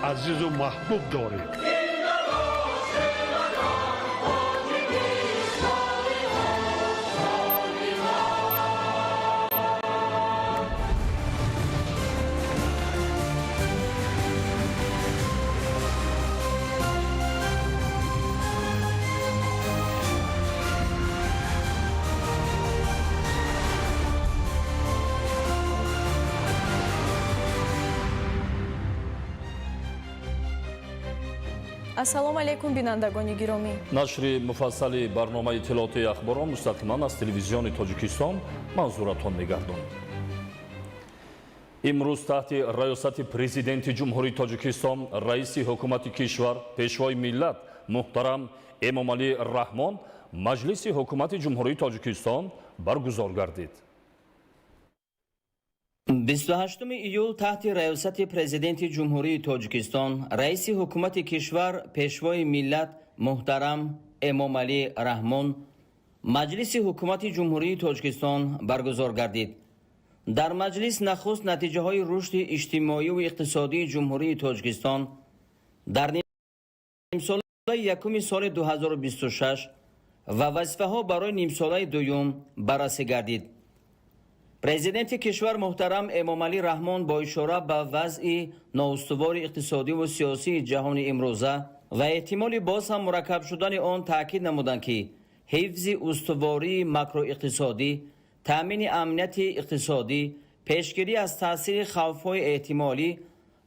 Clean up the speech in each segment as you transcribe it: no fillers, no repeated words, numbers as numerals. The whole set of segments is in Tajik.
عزیز و محبوب دارید. ассалому алайкум бинандагони гиромӣ. нашри муфассали барномаи иттилоотии ахборон мустақиман аз телевизиони тоҷикистон манзуратон мегардонад. имрӯз таҳти раёсати президенти ҷумҳурии тоҷикистон раиси ҳукумати кишвар пешвои миллат муҳтарам эмомалӣ раҳмон маҷлиси ҳукумати ҷумҳурии тоҷикистон баргузор гардид. 28 июл таҳти раёсати президенти ҷумҳурии тоҷикистон раиси ҳукумати кишвар пешвои миллат муҳтарам эмомалӣ раҳмон маҷлиси ҳукумати ҷумҳурии тоҷикистон баргузор гардид. дар маҷлис нахуст натиҷаҳои рушди иҷтимоиву иқтисодии ҷумҳурии тоҷикистон дар нимсолаи якуми соли 2026 ва вазифаҳо барои нимсолаи дуюм баррасӣ гардид. президенти кишвар муҳтарам эмомалӣ раҳмон бо ишора ба вазъи ноустувори иқтисодиву сиёсии ҷаҳони имрӯза ва эҳтимоли боз ҳам мураккаб шудани он таъкид намуданд ки ҳифзи устувории макроиқтисодӣ, таъмини амнияти иқтисодӣ, пешгирӣ аз таъсири хавфҳои эҳтимолӣ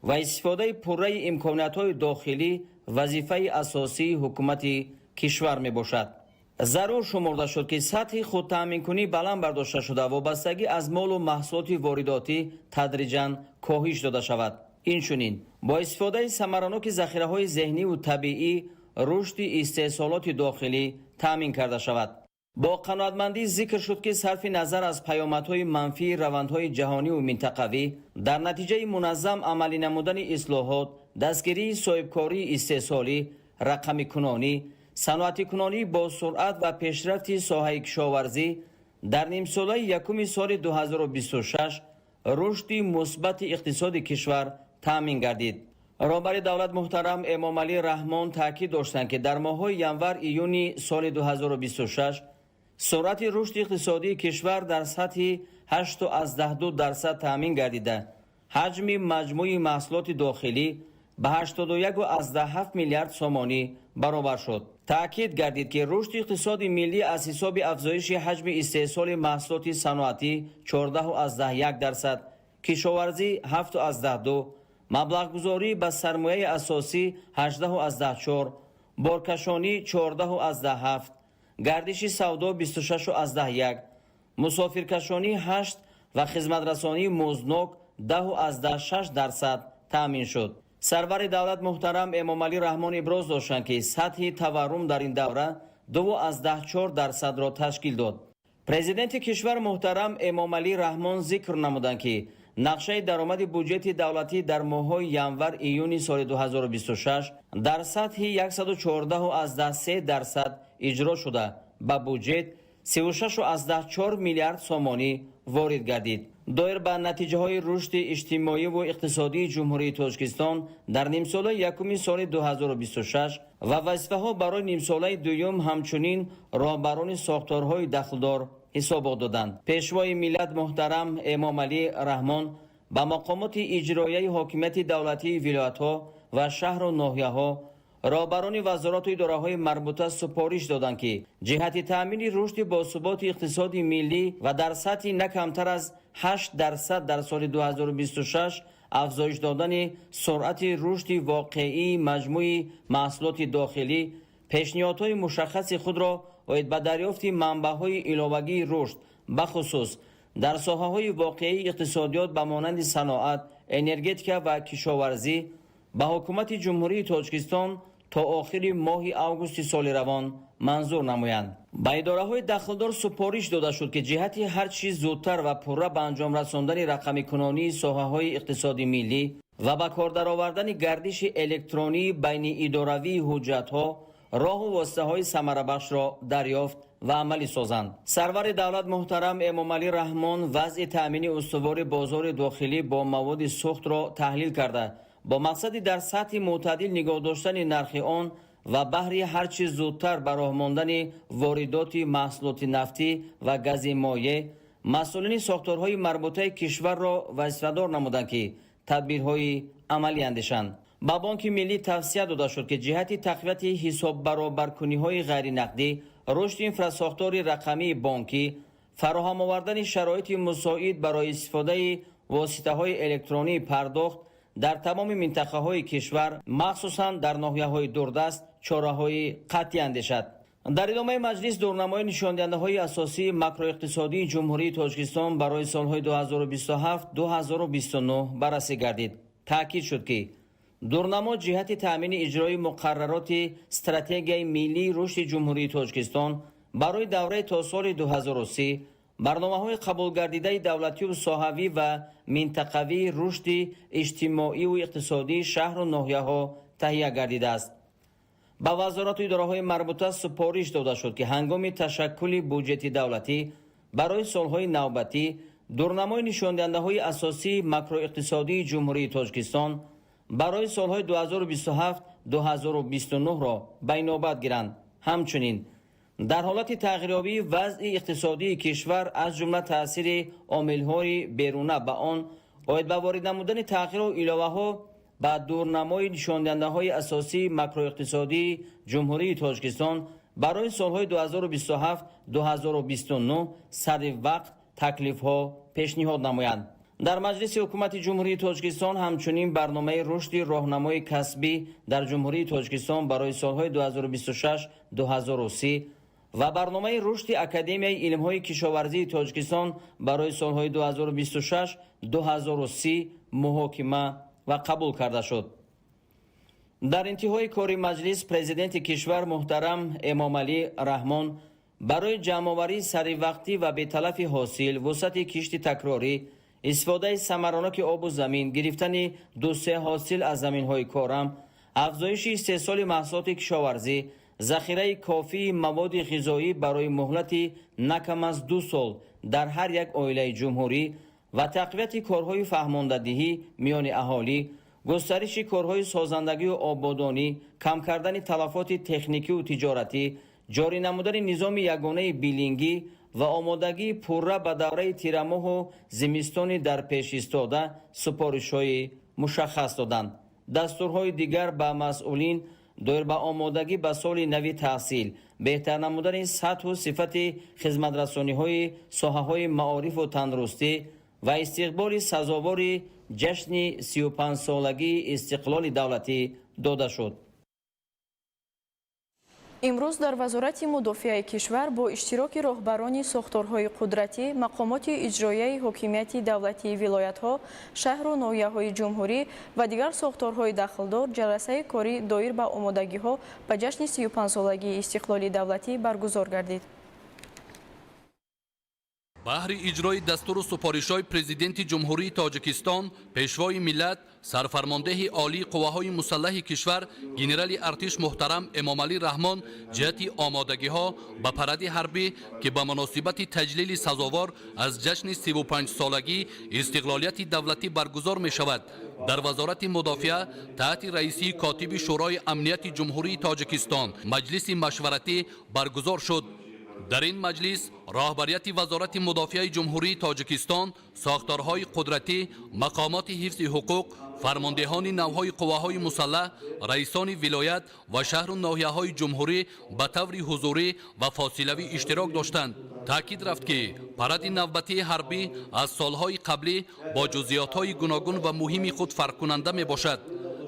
ва истифодаи пурраи имкониятҳои дохилӣ вазифаи асосии ҳукумати кишвар мебошад. зарур шумурда шуд ки сатҳи худтаъминкунӣ баланд бардошта шуда вобастагӣ аз молу маҳсулоти воридотӣ тадриҷан коҳиш дода шавад. инчунин бо истифодаи самараноки захираҳои зеҳниву табиӣ рушди истеҳсолоти дохилӣ таъмин карда шавад. бо қаноатмандӣ зикр шуд ки сарфи назар аз паёмадҳои манфии равандҳои ҷаҳониву минтақавӣ дар натиҷаи муназзам амалӣ намудани ислоҳот, дастгирии соҳибкории истеҳсолӣ, рақамикунонӣ, саноатикунонӣ бо суръат ва пешрафти соҳаи кишоварзӣ дар нимсолаи якуми соли 2026 рушди мусбати иқтисоди кишвар таъмин гардид. роҳбари давлат муҳтарам эмомалӣ раҳмон таъкид доштанд ки дар моҳҳои январ-июни соли 2026 суръати рушди иқтисодии кишвар дар сатҳи 8.2% таъмин гардида ҳаҷми маҷмӯи маҳсулоти дохилӣ ба 81.7 миллиард сомонӣ баробар шуд. таъкид гардид ки рушди иқтисоди миллӣ аз ҳисоби афзоиши ҳаҷми истеҳсоли маҳсулоти саноатӣ 14.1%, кишоварзӣ 7.2%, маблағгузорӣ ба сармояи асосӣ 18.4%, боркашонӣ 14.7%, гардиши савдо 26.1%, мусофиркашонӣ 8% ва хизматрасонии музнок 10.6% таъмин шуд. сарвари давлат муҳтарам эмомалӣ раҳмон иброз доштанд ки сатҳи таваррум дар ин давра 2.4%-ро ташкил дод. президенти кишвар муҳтарам эмомалӣ раҳмон зикр намуданд ки нақшаи даромади бюджети давлатӣ дар моҳҳои январ-июни соли 2026 дар сатҳи 114.3% иҷро шуда ба бюджет 36.4 миллиард сомонӣ ворид гардид. доир ба натиҷаҳои рушди иҷтимоиву иқтисодии ҷумҳурии тоҷикистон дар нимсолаи якуми соли 2026 ва вазифаҳо барои нимсолаи дуюм ҳамчунин роҳбарони сохторҳои дахлдор ҳисобот доданд. пешвои миллат муҳтарам эмомалӣ раҳмон ба мақомоти иҷроияи ҳокимияти давлатии вилоятҳо ва шаҳру ноҳияҳо, роҳбарони вазорату идораҳои марбута супориш доданд ки ҷиҳати таъмини рушди босуботи иқтисоди миллӣ ва дар сатҳи на камтар аз 8% дар соли 2026 афзоиш додани суръати рушди воқеии маҷмӯи маҳсулоти дохилӣ, пешниҳодҳои мушаххаси худро оид ба дарёфти манбаъҳои иловагии рушд, бахусус дар соҳаҳои воқеии иқтисодиёт ба монанди саноат, энергетика ва кишоварзӣ ба ҳукумати ҷумҳурии тоҷикистон то охири моҳи августи соли равон манзур намоянд. ба идораҳои дахлдор супориш дода шуд ки ҷиҳати ҳар чӣ зудтар ва пурра ба анҷом расондани рақамикунонии соҳаҳои иқтисоди миллӣ ва ба кор даровардани гардиши электронии байниидоравии ҳуҷҷатҳо роҳу воситаҳои самарабахшро дарёфт ва амалӣ созанд. сарвари давлат муҳтарам эмомалӣ раҳмон вазъи таъмини устувори бозори дохилӣ бо маводи сухтро таҳлил карда با مقصدی در سطح معتدل نگاه داشتن نرخ آن و بهره هرچی زودتر به راه ماندن واردات محصولات نفتی و گاز مایع، مسئولین ساختارهای مربوطه کشور را وظیفه‌دار نمودند که تدبیرهای عملی اندیشند. با بانک ملی توصیه داده شد که جهت تقویت حساب برابرکنی‌های غیر نقدی، رشد انفراساختار رقمی بانکی، فراهم آوردن شرایط مساعد برای استفاده واسطه‌های الکترونی پرداخت در تمام منطقه‌های کشور، مخصوصاً در ناحیه‌های دوردست، چاره‌های قطعی اندیشد. در ادامه مجلس دورنمای نشانده‌های اساسی ماکرواقتصادی جمهوری تاجیکستان برای سال‌های 2027-2029 بررسی گردید. تاکید شد که دورنما جهت تأمین اجرای مقررات استراتژی ملی رشد جمهوری تاجیکستان برای دوره تا سال 2030 برنامه‌های قبول گردیده دولتی و صاحبی و منطقوی رشد اجتماعی و اقتصادی شهر و ناحیه‌ها تهیه گردیده است. با وزارت و اداره‌های مربوطه سپارش داده شد که هنگام تشکل بودجه دولتی برای سال‌های نوبتی دورنمای نشانده‌های اساسی ماکرواقتصادی جمهوری تاجیکستان برای سال‌های 2027-2029 را به نوبت گیرند. همچنین در حالت تغییریابی وضع اقتصادی کشور از جمله تاثیر عامل‌های بیرونه به آن باید به وارد نمودن تغییر و علاوه‌ها به دورنمای نشانده‌های اساسی ماکرواقتصادی جمهوری تاجیکستان برای سال‌های 2027-2029 سر وقت تکلیف‌ها پیشنهاد نمایند. در مجلس حکومت جمهوری تاجیکستان همچنین برنامه رشد راهنمای کسبی در جمهوری تاجیکستان برای سال‌های 2026-2030 و برنامه رشد اکادمی علم‌های کشاورزی تاجیکستان برای سال‌های 2026-2030 محاکمه و قبول کرده شد. در انتهای کار مجلس پرزیدنت کشور محترم امامعلی رحمان برای جمع‌آوری سری وقتی و به تلف حاصل وسط کشت تکراری، استفاده ثمراناک آب و زمین، گرفتن 2-3 حاصل از زمین‌های کارم، افزایش استحصال محصولات کشاورزی، ذخیره کافی مواد غذایی برای مهلت نکم از 2 سال در هر یک عائله جمهوری و تقویت کارهای فهماندهی میان اهالی، گسترش کارهای سازندگی و آبادانی، کم کردن تلفات تکنیکی و تجارتی، جاری نمودن نظام یگانه بیلینگی و آمادگی پوره به دوره تیرماه و زمستان در پیش ایستاده سپارش‌های مشخص دادند. دستورهای دیگر به مسئولین دایر به آمادگی به سال نوی تحصیل، بهتر نمودن سطح و صفت خدمترسانی‌های ساحه‌های معارف و تندرستی و استقبال سزاوار جشن 35 سالگی استقلال دولتی داده شد. امروز در وزارت مدافع کشور با اشتراک راهبران ساختارهای قدرتی، مقامات اجرایی حاکمیت دولتی ولایت‌ها، شهر و ناحیه‌های جمهوری و دیگر ساختارهای داخلدار جلسه کاری دایر به آمادگی‌ها به جشن 35 سالگی استقلال دولتی برگزار گردید. بهر اجرای دستور و سپارش‌های پرزیدنت جمهوری تاجیکستان، پیشوای ملت، سرفرمانده عالی قواهای مسلح کشور گنرال ارتش محترم امامعلی رحمان جهت آمادگی‌ها به پرد حربی که به مناسبت تجلیل سزاوار از جشن 35 سالگی استقلالیت دولتی برگزار می‌شود، در وزارت مدافع تحت رئیسی کاتب شورای امنیت جمهوری تاجیکستان مجلس مشورتی برگزار شد. در این مجلس راهبریت وزارت مدافع جمهوری تاجیکستان، ساختارهای قدرتی، مقامات حفظ حقوق، فرماندهان نوهای قواهای مسلح، رئیسان ولایت و شهر و ناحیه‌های جمهوری به طور حضوری و فاصلوی اشتراک داشتند. تاکید رفت که پرد نوبتی حربی از سالهای قبلی با جزئیات‌های گوناگون و مهم خود فرق کننده می باشد.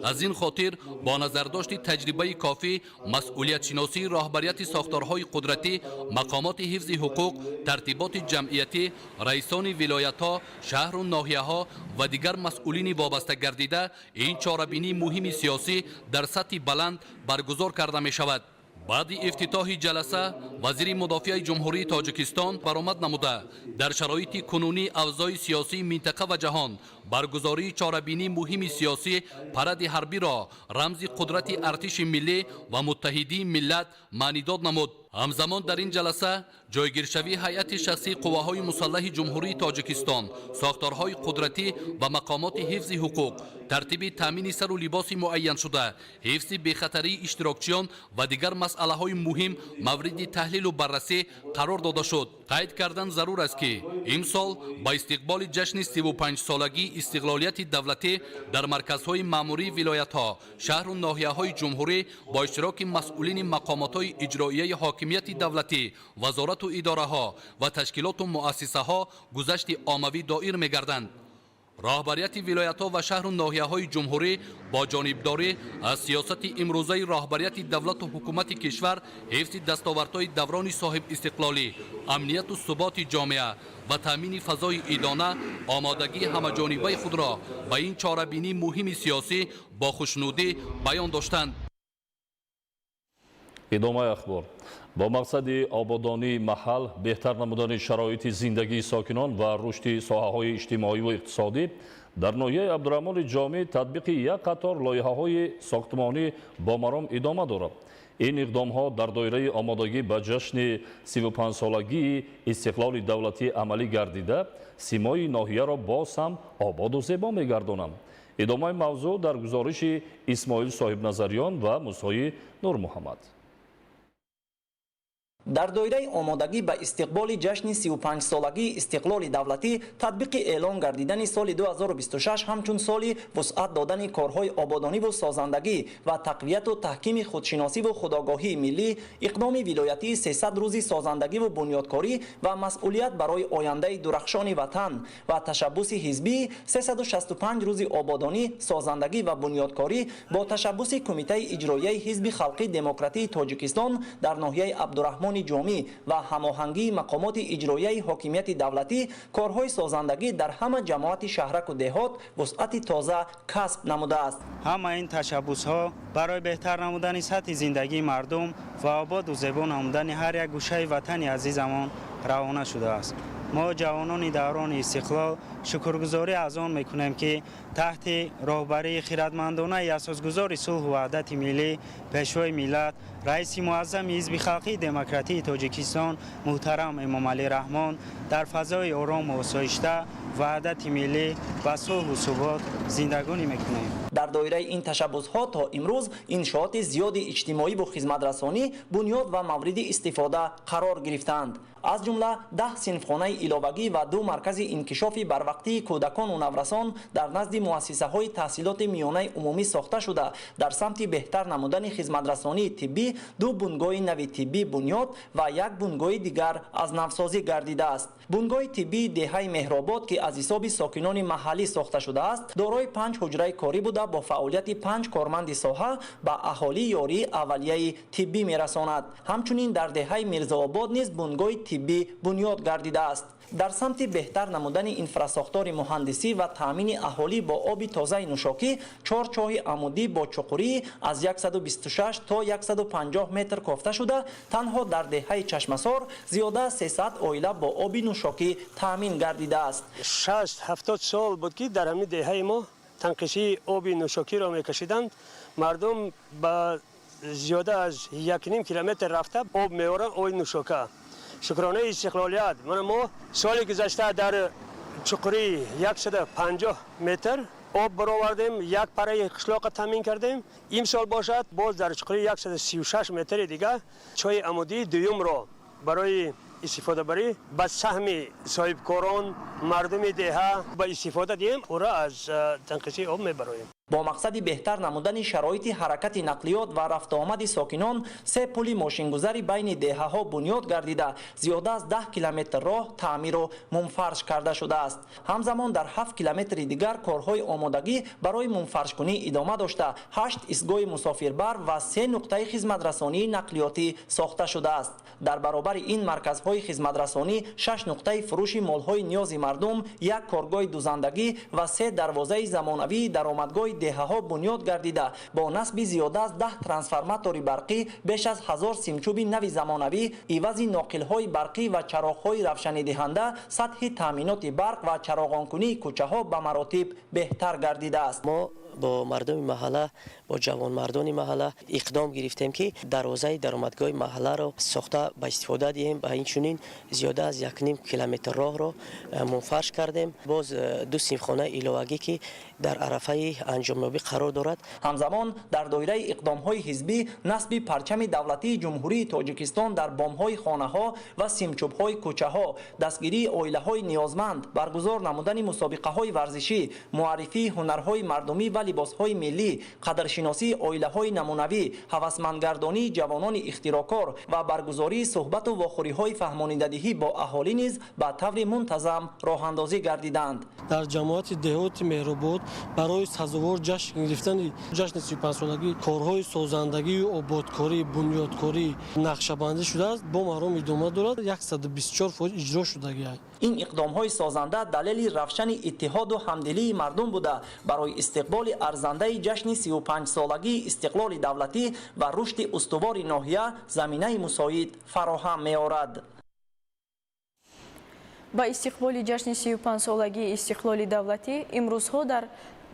از این خاطر با نظرداشت تجربه کافی، مسئولیت شناسی راهبریت ساختارهای قدرتی، مقامات حفظ حقوق، ترتیبات جمعیتی، رئیسان ولایت‌ها، شهر و ناحیه‌ها و دیگر مسئولین وابسته گردیده این چاره‌بینی مهم سیاسی در سطح بلند برگزار کرده می شود. بعد افتتاح جلسه وزیر مدافع جمهوری تاجیکستان برآمد نموده در شرایط کنونی اوضاع سیاسی منطقه و جهان برگزاری چاره‌بینی مهم سیاسی پرد حربی را رمز قدرت ارتش ملی و متحدی ملت معنی داد نمود. همزمان در این جلسه جایگیرشوی هیئت شخصی قواهای مسلح جمهوری تاجیکستان، ساختارهای قدرتی و مقامات حفظ حقوق، ترتیب تامین سر و لباس معین شده، حفظ بخطری اشتراکچیان و دیگر مسئله های مهم مورد تحلیل و بررسی قرار داده شد. قید کردن ضرور است که امسال با استقبال جشن 35 سالگی استقلالیت دولتی در مرکزهای ماموری ولایت‌ها، شهر و ناحیه‌های جمهوری با اشتراک مسئولین مقامات‌های اجرایی حاکمیت دولتی، وزارت و اداره‌ها و تشکیلات و مؤسسه‌ها گذشت عاموی دایر می‌گردند. راهبریت ولایت‌ها و شهر و ناحیه‌های جمهوری با جانبداری از سیاست امروزه راهبریت دولت و حکومت کشور، حفظ دستاوردهای دوران صاحب استقلالی، امنیت و ثبات جامعه و تامین فضای ایدانه، آمادگی همه‌جانبه خود را به این چاره‌بینی مهم سیاسی با خوشنودی بیان داشتند. ادامه اخبار. با مقصد آبادانی محل، بهتر نمودن شرایط زندگی ساکنان و رشد ساحه‌های اجتماعی و اقتصادی، در ناحیه عبدالرحمن جامی تطبیق یک قطار لایحه‌های ساختمانی با مرام ادامه دارد. این اقدام‌ها در دایره آمادگی به جشن 35 سالگی استقلال دولتی عملی گردیده، سیمای ناحیه را باز هم آباد و زیبا می‌گردانند. ادامه موضوع در گزارش اسماعیل صاحب نظریان و موسی نور محمد. در دایره آمادگی به استقبال جشن 35 سالگی استقلال دولتی، تطبیق اعلان گردیدن سال 2026 همچون سالی وسعت دادن کارهای آبادانی و سازندگی و تقویت و تحکیم خودشناسی و خودآگاهی ملی، اقدام ولایتی 300 روزی سازندگی و بنیادکاری و مسئولیت برای آینده درخشان وطن و تشبث حزبی 365 روزی آبادانی، سازندگی و بنیادکاری با تشبث کمیته اجرایی حزب خلقی دموکراتی تاجیکستان در ناحیه عبدالرحمن جامی و هماهنگی مقامات اجرایی حاکمیت دولتی، کارهای سازندگی در همه جماعت شهرک و دهات وسعت تازه کسب نموده است. همه این تشبث‌ها برای بهتر نمودن سطح زندگی مردم و آباد و زیبا نمودن هر یک گوشه وطن عزیزمان روانه شده است. ما جوانان دوران استقلال شکرگزاری از آن میکنیم که تحت راهبری خردمندانه اساسگذار صلح و وحدت ملی، پیشوای ملت، رئیس معظم حزب خلقی دموکراتی تاجیکستان محترم امامعلی رحمان در فضای آرام و آسایشته وحدت ملی و صلح و ثبات زندگانی میکنیم. در دایره این تشبث‌ها تا امروز انشاءات زیاد اجتماعی و خدمترسانی بنیاد و مورد استفاده قرار گرفتند. از جمله 10 صنفخانه علاوگی و 2 مرکز انکشاف بروقتی کودکان و نورسان در نزد مؤسسه‌های تحصیلات میانه عمومی ساخته شده. در سمت بهتر نمودن خدمترسانی طبی 2 بنگاه نوی طبی بنیاد و 1 بنگاه دیگر از نوسازی گردیده است. بنگاه طبی دهه مهرآباد که از حساب ساکنان محلی ساخته شده است، دارای 5 حجره کاری بوده با فعالیت 5 کارمند ساحه به اهالی یاری اولیه طبی میرساند. همچنین در دهه میرزاآباد نیز بنگاه طبی بنیاد گردیده است. در سمت بهتر نمودن انفراساختار مهندسی و تامین اهالی با آب تازه نوشاکی، 4 چاه عمودی با چقوری از 126 تا 150 متر کافته شده، تنها در دهه چشمسار زیاده 300 عائله با آب نوشاکی تامین گردیده است. 60-70 سال بود که در همین دهه ما تنقیصی آب نوشاکی را میکشیدند. مردم با زیاده از 1.5 کیلومتر رفته آب میارن، آب نوشاکه. شکرانه استقلالیت ما سال گذشته در چقوری 150 متر آب برآوردیم، 1 پره قشلاق تامین کردیم. این سال باشد باز در چقوری 136 متر دیگه چای عمودی دوم را برای استفاده بری به سهم صاحبکاران مردم دهه به استفاده دیم او را از تنقیصی آب میبریم. با مقصد بهتر نمودن شرایط حرکت نقلیات و رفت آمد ساکنان، 3 پل ماشینگذاری بین دهه‌ها بنیاد گردیده، زیاده از 10 کیلومتر راه تعمیر و منفرش کرده شده است. همزمان در 7 کیلومتر دیگر کارهای آمادگی برای منفرش کنی ادامه داشته، 8 ایستگاه مسافربر و 3 نقطه خدمترسانی نقلیاتی ساخته شده است. در برابر این مرکزهای خدمترسانی 6 نقطه فروش مالهای نیاز مردم، 1 کارگاه دوزندگی و 3 دروازه زمانوی درآمدگاه دهه‌ها بنیاد گردیده با نصب زیاده از 10 ترانسفورماتور برقی، بیش از 1000 سیمچوب نوی زمانوی، عوض ناقل‌های برقی و چراغ‌های روشنی دهنده، سطح تامینات برق و چراغان‌کنی کوچه‌ها به مراتب بهتر گردیده است. ما با مردم محله با جوانمردان محله اقدام گرفتیم که دروازه درآمدگاه محله را ساخته به استفاده دهیم و اینچنین زیاده از 1.5 کیلومتر راه را منفرش کردیم. باز 2 سیمخانه ایلوگی که در عرفه انجامیابی قرار دارد. همزمان در دایره اقدام‌های حزبی نصب پرچم دولتی جمهوری تاجیکستان در بام‌های خانه‌ها و سیمچوب‌های کوچه‌ها، دستگیری عائله‌های نیازمند، برگزار نمودن مسابقه‌های ورزشی، معرفی هنرهای مردمی و لباس‌های ملی، قدرشناسی عائله‌های نمونوی، هوسمندگردانی جوانان اختراعکار و برگزاری صحبت و واخوری‌های فهمانیدهی با اهالی نیز به طور منتظم راه‌اندازی گردیدند. در جماعت دهات مهرآباد برای سزاوار جشن گرفتن جشن 35 سالگی کارهای سازندگی و آبادکاری، بنیادکاری نقشه‌بندی شده است. با مرام ادامه دارد. 124% اجرا شدگی است. این اقدام‌های سازنده دلیل رفشن اتحاد و همدلی مردم بوده برای استقبال ارزنده جشن 35 سالگی استقلال دولتی و رشد استوار ناحیه زمینه مساعد فراهم می‌آورد. با استقبال جشن 35 سالگی استقلال دولتی امروزها در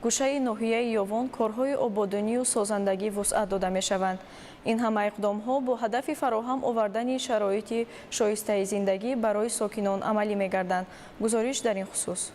گوشه ناحیه یاوان کارهای آبادانی و سازندگی وسعت داده می‌شوند. این همه اقدام‌ها با هدف فراهم آوردن شرایط شایسته زندگی برای ساکنان عملی می‌گردند. گزارش در این خصوص.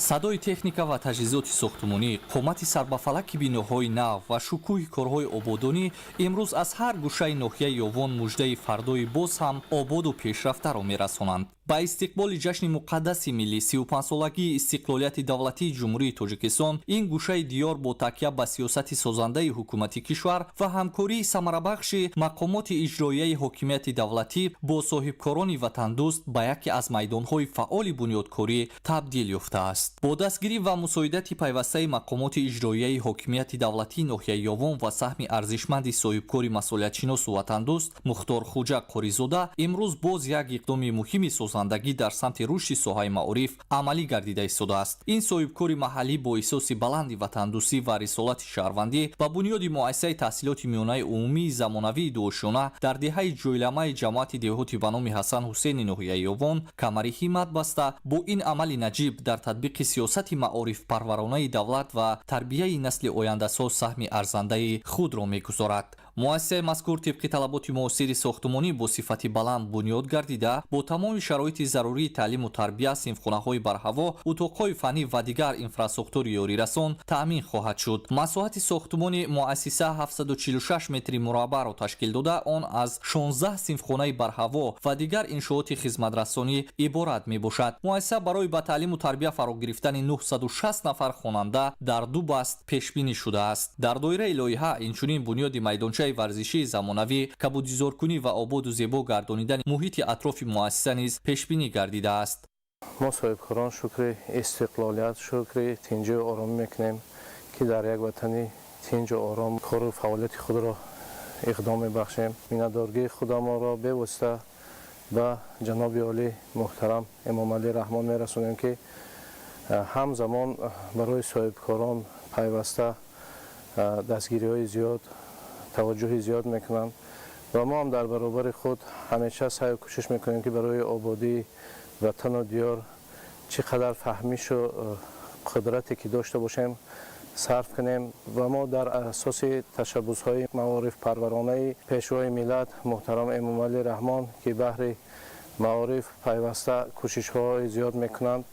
садои техника ва таҷҳизоти сохтмонӣ, қомати сарбафалаки биноҳои нав ва шукӯҳи корҳои ободонӣ имрӯз аз ҳар гӯшаи ноҳияи ёвон муждаи фардои боз ҳам ободу пешрафтаро мерасонанд. ба истиқболи ҷашни муқаддаси миллӣ 35-солагии истиқлолияти давлатии ҷумҳурии тоҷикистон ин гӯшаи диёр бо такя ба сиёсати созандаи ҳукумати кишвар ва ҳамкории самарабахши мақомоти иҷроияи ҳокимияти давлатӣ бо соҳибкорони ватандӯст ба яке аз майдонҳои фаъоли бунёдкорӣ табдил ёфтааст. бо дастгирӣ ва мусоидати пайвастаи мақомоти иҷроияи ҳокимияти давлатии ноҳияи ёвон ва саҳми арзишманди соҳибкори масъулиятшиносу ватандӯст Мухтор Хуҷа Қоризода имрӯз боз як иқдоми муҳими созандагӣ дар самти рушди соҳаи маориф амалӣ гардида истодааст. ин соҳибкори маҳаллӣ бо эҳсоси баланди ватандӯстӣ ва рисолати шаҳрвандӣ ба бунёди муассисаи таҳсилоти миёнаи умумии замонавии дуошона дар деҳаи ҷойламаи ҷамоати деҳоти ба номи Ҳасан Ҳусейни ноҳияи ёвон камари ҳиммат баста бо ин амали наҷиб дар татбиқи сиёсати маорифпарваронаи давлат ва тарбияи насли ояндасоз саҳми арзандаи худро мегузорад. муассисаи мазкур тибқи талаботи муосири сохтмонӣ бо сифати баланд бунёд гардида бо тамоми шароити зарурии таълиму тарбия, синфхонаҳои барҳаво, утоқҳои фанӣ ва дигар инфраструктури ёрирасон таъмин хоҳад шуд. масоҳати сохтмони муассиса 746 метри мураббаъро ташкил дода он аз 16 синфхонаи барҳаво ва дигар иншооти хизматрасонӣ иборат мебошад. муассиса барои ба таълиму тарбия фаро гирифтани 960 нафар хонанда дар 2 баст пешбинӣ шудааст. дар доираи лоиҳа инчунин бунёди майдончаи варзишии замонавӣ, кабудизоркунӣ ва ободу зебо гардонидани муҳити атрофи муассиса низ пешбинӣ гардидааст. мо соҳибкорон шукри истиқлолият, шукри тинҷу оромӣ мекунем ки дар як ватани тинҷу ором кору фаъолияти худро иқдом мебахшем. миннатдоргии худамонро бевосита ба ҷаноби олӣ муҳтарам Эмомалӣ Раҳмон мерасонем ки ҳамзамон барои соҳибкорон пайваста дастгириҳои зиёд, таваҷҷӯҳи зиёд мекунанд ва мо ҳам дар баробари худ ҳамеша сай ва кӯшиш мекунем ки барои ободии ватану диёр чӣ қадар фаҳмишу қудрате ки дошта бошем сарф кунем ва мо дар асоси ташаббусҳои маорифпарваронаи пешвои миллат муҳтарам Эмомалӣ Раҳмон ки баҳри маориф пайваста кӯшишҳои зиёд мекунанд,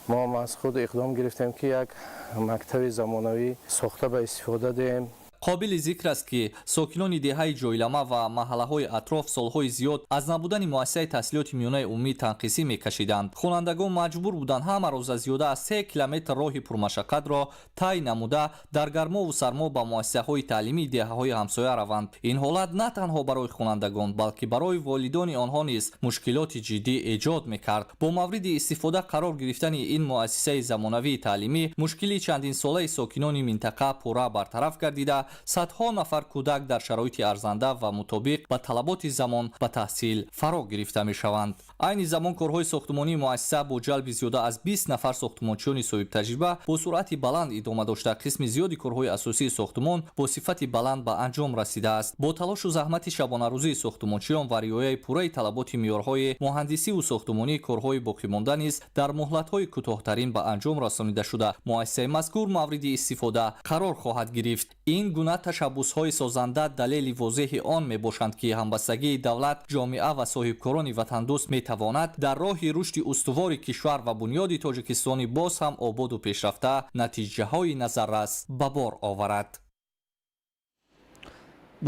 мо ҳам аз худ иқдом гирифтем ки як мактаби замонавӣ сохта ба истифода диҳем. қобили зикр аст ки сокинони деҳаи ҷойлама ва маҳаллаҳои атроф солҳои зиёд аз набудани муассисаи таҳсилоти миёнаи умумӣ танқисӣ мекашиданд. хонандагон маҷбур буданд ҳама роза зиёда аз 3 километр роҳи пурмашаққатро тай намуда дар гармову сармо ба муассисаҳои таълимии деҳаҳои ҳамсоя раванд. ин ҳолат на танҳо барои хонандагон балки барои волидони онҳо низ мушкилоти ҷиддӣ эҷод мекард. бо мавриди истифода қарор гирифтани ин муассисаи замонавии таълимӣ мушкили чандинсолаи сокинони минтақа пурра бартараф гардида садҳо нафар кӯдак дар шароити арзанда ва мутобиқ ба талаботи замон ба таҳсил фаро гирифта мешаванд. айни замон корҳои сохтмонии муассиса бо ҷалби зиёда аз 20 нафар сохтмончиёни соҳибтаҷриба бо суръати баланд идома дошта қисми зиёди корҳои асосии сохтмон бо сифати баланд ба анҷом расидааст. Бо талошу заҳмати шабонарӯзии сохтмончиён ва риояи пурраи талаботи меъёрҳои муҳандисиву сохтмонии корҳои боқимонда низ дар муҳлатҳои кӯтоҳтарин ба анҷом расонида шуда муассисаи мазкур мавриди истифода қарор хоҳад гирифт. ин гуна ташаббусҳои созанда далели возеҳи он мебошанд ки ҳамбастагии давлат, ҷомеа ва соҳибкорони ватандӯст метавонад дар роҳи рушди устувори кишвар ва бунёди тоҷикистони боз ҳам ободу пешрафта натиҷаҳои назаррас ба бор оварад.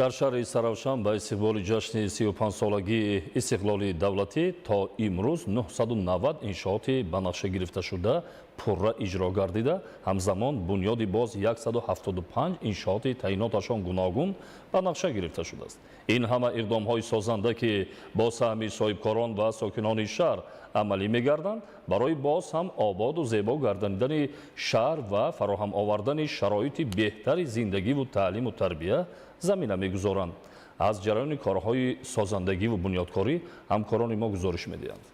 дар шаҳри Саравшан ба истиқболи ҷашни 35-солагии истиқлоли давлатӣ то имрӯз 990 иншооти ба нақша гирифта шуда пурра иҷро гардида, ҳамзамон бунёди боз 175 иншооти таъиноташон гуногун ба нақша гирифта шудааст. ин ҳама иқдомҳои созанда ки бо саҳми соҳибкорон ва сокинони шаҳр амалӣ мегарданд, барои боз ҳам ободу зебо гарданидани шаҳр ва фароҳам овардани шароити беҳтари зиндагиву таълиму тарбия замина мегузоранд. аз ҷараёни корҳои созандагиву бунёдкорӣ ҳамкорони мо гузориш медиҳанд.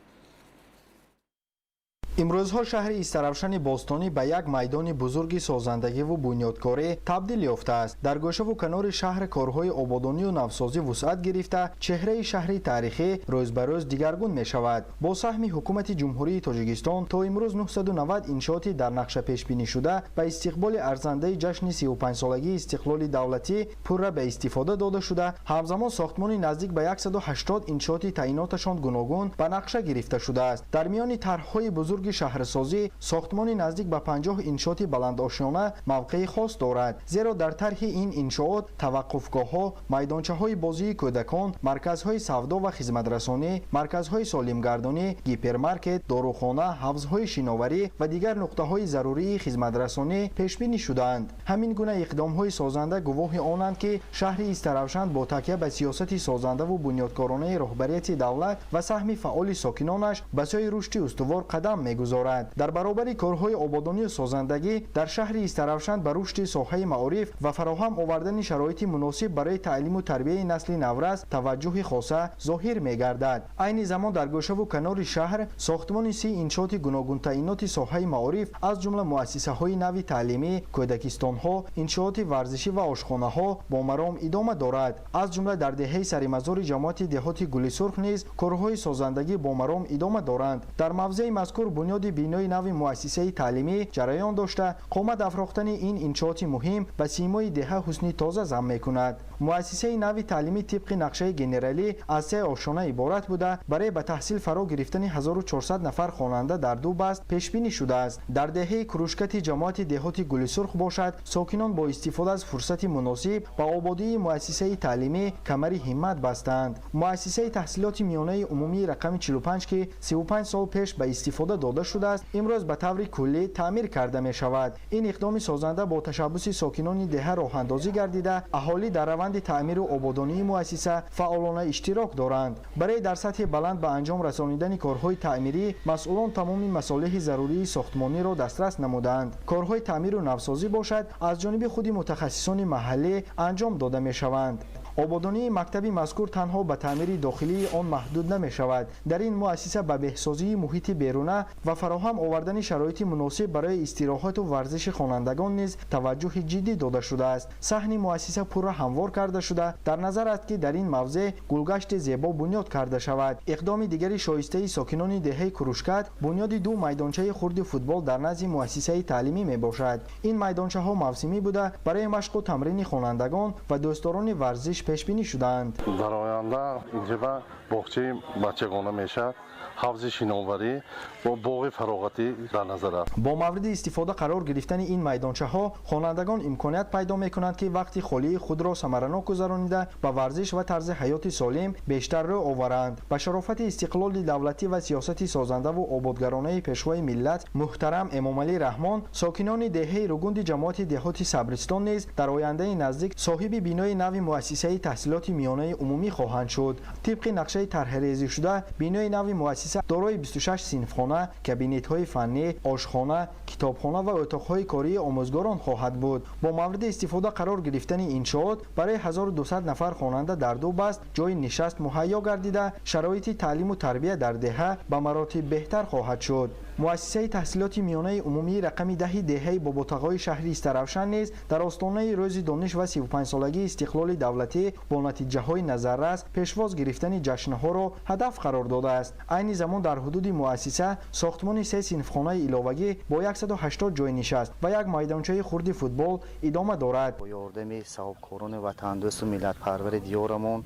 имрӯзҳо шаҳри Истаравшани Бостонӣ ба як майдони бузурги созандагиву бунёдкорӣ табдил ёфтааст. дар гӯшаву канори шаҳр корҳои ободонию навсозӣ вусъат гирифта, чеҳраи шаҳри таърихӣ рӯз ба рӯз дигаргун мешавад. бо саҳми ҳукумати ҷумҳурии Тоҷикистон то имрӯз 990 иншооти дар нақша пешбинӣ шуда ба истиқболи арзандаи ҷашни 35-солагии истиқлоли давлатӣ пурра ба истифода дода шуда, ҳамзамон сохтмони наздик ба 180 иншооти таъиноташон гуногун ба нақша гирифта шудааст. дар миёни тарҳҳои бузурги шаҳрсозӣ сохтмони наздик ба 50 иншооти баландошона мавқеи хос дорад, зеро дар тарҳи ин иншоот таваққуфгоҳҳо, майдончаҳои бозии кӯдакон, марказҳои савдо ва хизматрасонӣ, марказҳои солимгардонӣ, гипермаркет, дорухона, ҳавзҳои шиноварӣ ва дигар нуқтаҳои зарурии хизматрасонӣ пешбинӣ шудаанд. ҳамин гуна иқдомҳои созанда гувоҳи онанд ки шаҳри Истаравшан бо такя ба сиёсати созандаву бунёдкоронаи роҳбарияти давлат ва саҳми фаъоли сокинонаш ба сои рушди устувор қадам мегузорад. дар баробари корҳои ободонию созандагӣ дар шаҳри Истаравшан ба рушди соҳаи маориф ва фароҳам овардани шароити муносиб барои таълиму тарбияи насли наврас таваҷҷӯҳи хоса зоҳир мегардад. айни замон дар гӯшаву канори шаҳр сохтмони 30 иншооти гуногун таъиноти соҳаи маориф аз ҷумла муассисаҳои нави таълимӣ, кӯдакистонҳо, иншооти варзишӣ ва ошхонаҳо бо маром идома дорад. аз ҷумла дар деҳаи саримазори ҷамоати деҳоти Гули Сурх низ корҳои созандагӣ бо маром идома доранд. дар мавзеи мазкур бунёди бинои нави муассисаи таълимӣ ҷараён дошта, қомат афрохтани ин иншооти муҳим ба симои деҳа ҳусни тоза зам мекунад. муассисаи нави таълимӣ тибқи нақшаи генералӣ аз 3 ошона иборат буда, барои ба таҳсил фаро гирифтани 1400 нафар хонанда дар ду баст пешбинӣ шудааст. дар деҳаи кружкати ҷамоати деҳоти Гули Сурх бошад, сокинон бо истифода аз фурсати муносиб ба ободии муассисаи таълимӣ камари ҳиммат бастанд. муассисаи таҳсилоти миёнаи умумии рақами 45 ки 35 сол пеш ба истифода дода шудааст, имрӯз ба таври куллӣ таъмир карда мешавад. ин иқдоми созанда бо ташаббуси сокинони деҳа роҳандозӣ гардида, аҳолӣ дар раванди таъмиру ободонии муассиса фаъолона иштирок доранд. барои дар сатҳи баланд ба анҷом расонидани корҳои таъмирӣ масъулон тамоми масолиҳи зарурии сохтмониро дастрас намуданд. корҳои таъмиру навсозӣ бошад, аз ҷониби худи мутахассисони маҳаллӣ анҷом дода мешаванд. ободонии мактаби мазкур танҳо ба таъмири дохилии он маҳдуд намешавад. дар ин муассиса ба беҳсозии муҳити беруна ва фароҳам овардани шароити муносиб барои истироҳату варзиши хонандагон низ таваҷҷӯҳи ҷиддӣ дода шудааст. саҳни муассиса пурра ҳамвор карда шуда, дар назар аст ки дар ин мавзеъ гулгашти зебо бунёд карда шавад. иқдоми дигари шоистаи сокинони деҳаи Крушкат бунёди 2 майдончаи хурди футбол дар назди муассисаи таълимӣ мебошад. ин майдончаҳо мавсимӣ буда, барои машқу тамрини хонандагон ва дӯстдорони варзиш пешбинӣ шудаанд. дар оянда инҷоба боғчаи бачагона мешавад, ҳавзи шиноварӣ бо боғи фароғатӣ дар назар аст. бо мавриди истифода қарор гирифтани ин майдончаҳо хонандагон имконият пайдо мекунанд ки вақти холии худро самаранок гузаронида ба варзиш ва тарзи ҳаёти солим бештар рӯ оваранд. ба шарофати истиқлоли давлатӣ ва сиёсати созандаву ободгаронаи пешвои миллат муҳтарам Эмомалӣ Раҳмон, сокинони деҳаи ругунди ҷамоати деҳоти Сабристон низ дар ояндаи наздик соҳиби бинои нави муассисаи таҳсилоти миёнаи умумӣ хоҳанд шуд. тибқи нақшаи тарҳрезишуда бинои нави муассисаи مؤسسه دارای 26 صنفخانه، کابینет‌های فنی، آشخانه، کتابخانه و اتاق‌های کاری آموزگاران خواهد بود. با مورد استفاده قرار گرفتن انشاءات برای 1200 نفر خواننده در دو بست جای نشست مهیا گردیده، شرایط تعلیم و تربیت در دهه به مراتب بهتر خواهد شد. مؤسسه تحصیلات میانه عمومی رقم 10 دهه باباتغای شهری استرافشن نیز در آستانه روز دانش و 35 سالگی استقلال دولتی با نتیجه‌های نظررس پیشواز گرفتن جشن‌ها را هدف قرار داده است. عین زمان در حدود مؤسسه ساختمان 3 صنفخانه علاوگی با 180 جای نشست و یک میدانچه خرد فوتبال ادامه دارد. با یاردم صاحبکاران وطندوست و ملت پرور دیارمون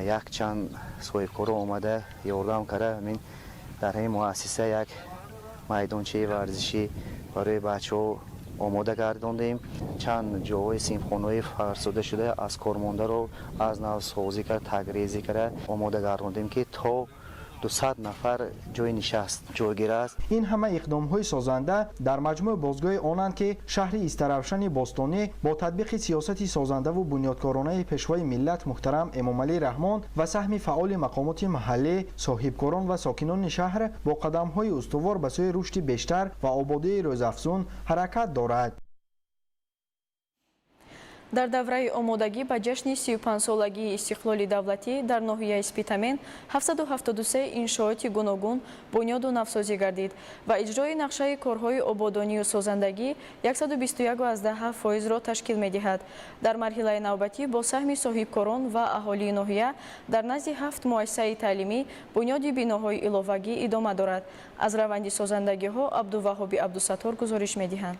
یک چند صاحبکار آمده یاردم کرده. همین در این مؤسسه یک میدانچه ورزشی برای بچه‌ها آماده گرداندیم. چند جای صنفخانه‌های فرسوده شده از کارمانده رو از نو سازی کرد، تگریزی کرده آماده گرداندیم که تا 200 نفر جای نشست جایگیر است. این همه اقدام‌های سازنده در مجموع بازگاه آنند که شهر استرافشن باستانی با تطبیق سیاست سازنده و بنیادکارانه پیشوای ملت محترم امامعلی رحمان و سهم فعال مقامات محلی، صاحبکاران و ساکنان شهر با قدم‌های استوار به سوی رشد بیشتر و آبادی روزافزون حرکت دارد. در دوره آمادگی به جشن 35 سالگی استقلال دولتی در ناحیه اسپیتامین 773 انشاءات گوناگون بنیاد و نوسازی گردید و اجرای نقشه کارهای آبادانی و سازندگی 121.7% را تشکیل می‌دهد. در مرحله نوبتی با سهم صاحبکاران و اهالی ناحیه در نزد 7 مؤسسه تعلیمی بنیاد بیناهای علاوگی ادامه دارد. از روند سازندگی‌ها عبدالوهاب عبدالستار گزارش می‌دهند.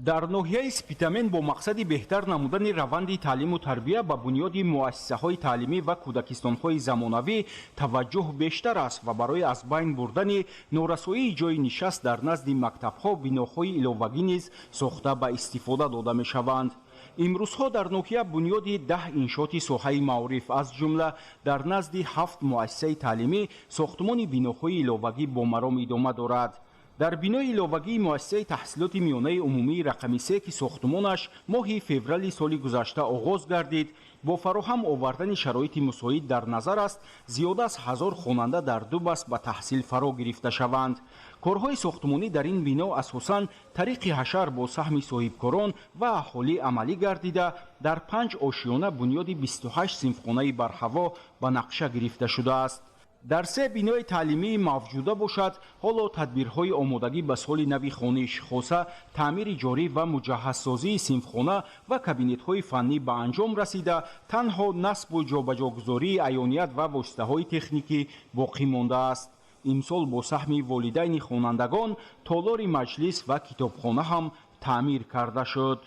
در ناحیه اسپیتامین با مقصد بهتر نمودن روند تعلیم و تربیت به بنیاد مؤسسه‌های تعلیمی و کودکستان‌های زمانوی توجه بیشتر است و برای از بین بردن نارسایی جای نشست در نزد مکتب‌ها بناهای علاوگی نیز ساخته به استفاده داده می‌شوند. امروزها در ناحیه بنیاد 10 انشاءات ساحه معارف از جمله در نزد 7 مؤسسه تعلیمی ساختمان بناهای علاوگی با مرام ادامه دارد. در بینای علاوگی مؤسسه تحصیلات میانه عمومی رقم 3 که ساختمانش ماه فوریه سال گذشته آغاز گردید با فراهم آوردن شرایط مساعد در نظر است زیاده از 1000 خواننده در دو بست به تحصیل فرا گرفته شوند. کارهای ساختمانی در این بنا اساساً طریق حشر با سهم صاحبکاران و اهالی عملی گردیده در 5 آشیانه بنیاد 28 صنفخانه بر هوا به نقشه گرفته شده است. در 3 بینای تعلیمی موجوده باشد حالا تدبیرهای آمادگی به سال نو خوانش خاصه تعمیر جاری و مجهزسازی صنفخانه و کابینet‌های فنی به انجام رسیده تنها نصب و جابجاگذاری عیانیت و واسطه‌های تکنیکی باقی مانده است. امسال با سهم والدین خوانندگان تالار مجلس و کتابخانه هم تعمیر کرده شد.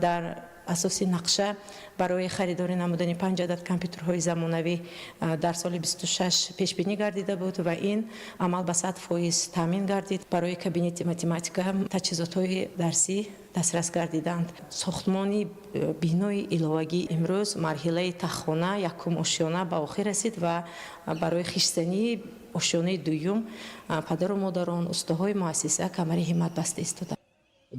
در اساس نقشه برای خریداری نمودن 5 عدد کامپیوترهای زمانوی در سال 26 پیش بینی گردیده بود و این عمل به 100% تامین گردید. برای کابینت متماتیک هم تجهیزات‌های درسی دسترس گردیدند. ساختمان بینای علاوگی امروز مرحله تخانه یکم آشیانه به آخر رسید و برای خشتنی آشیانه دوم پدر و مادران استادهای مؤسسه کمر همت بسته ایستادند.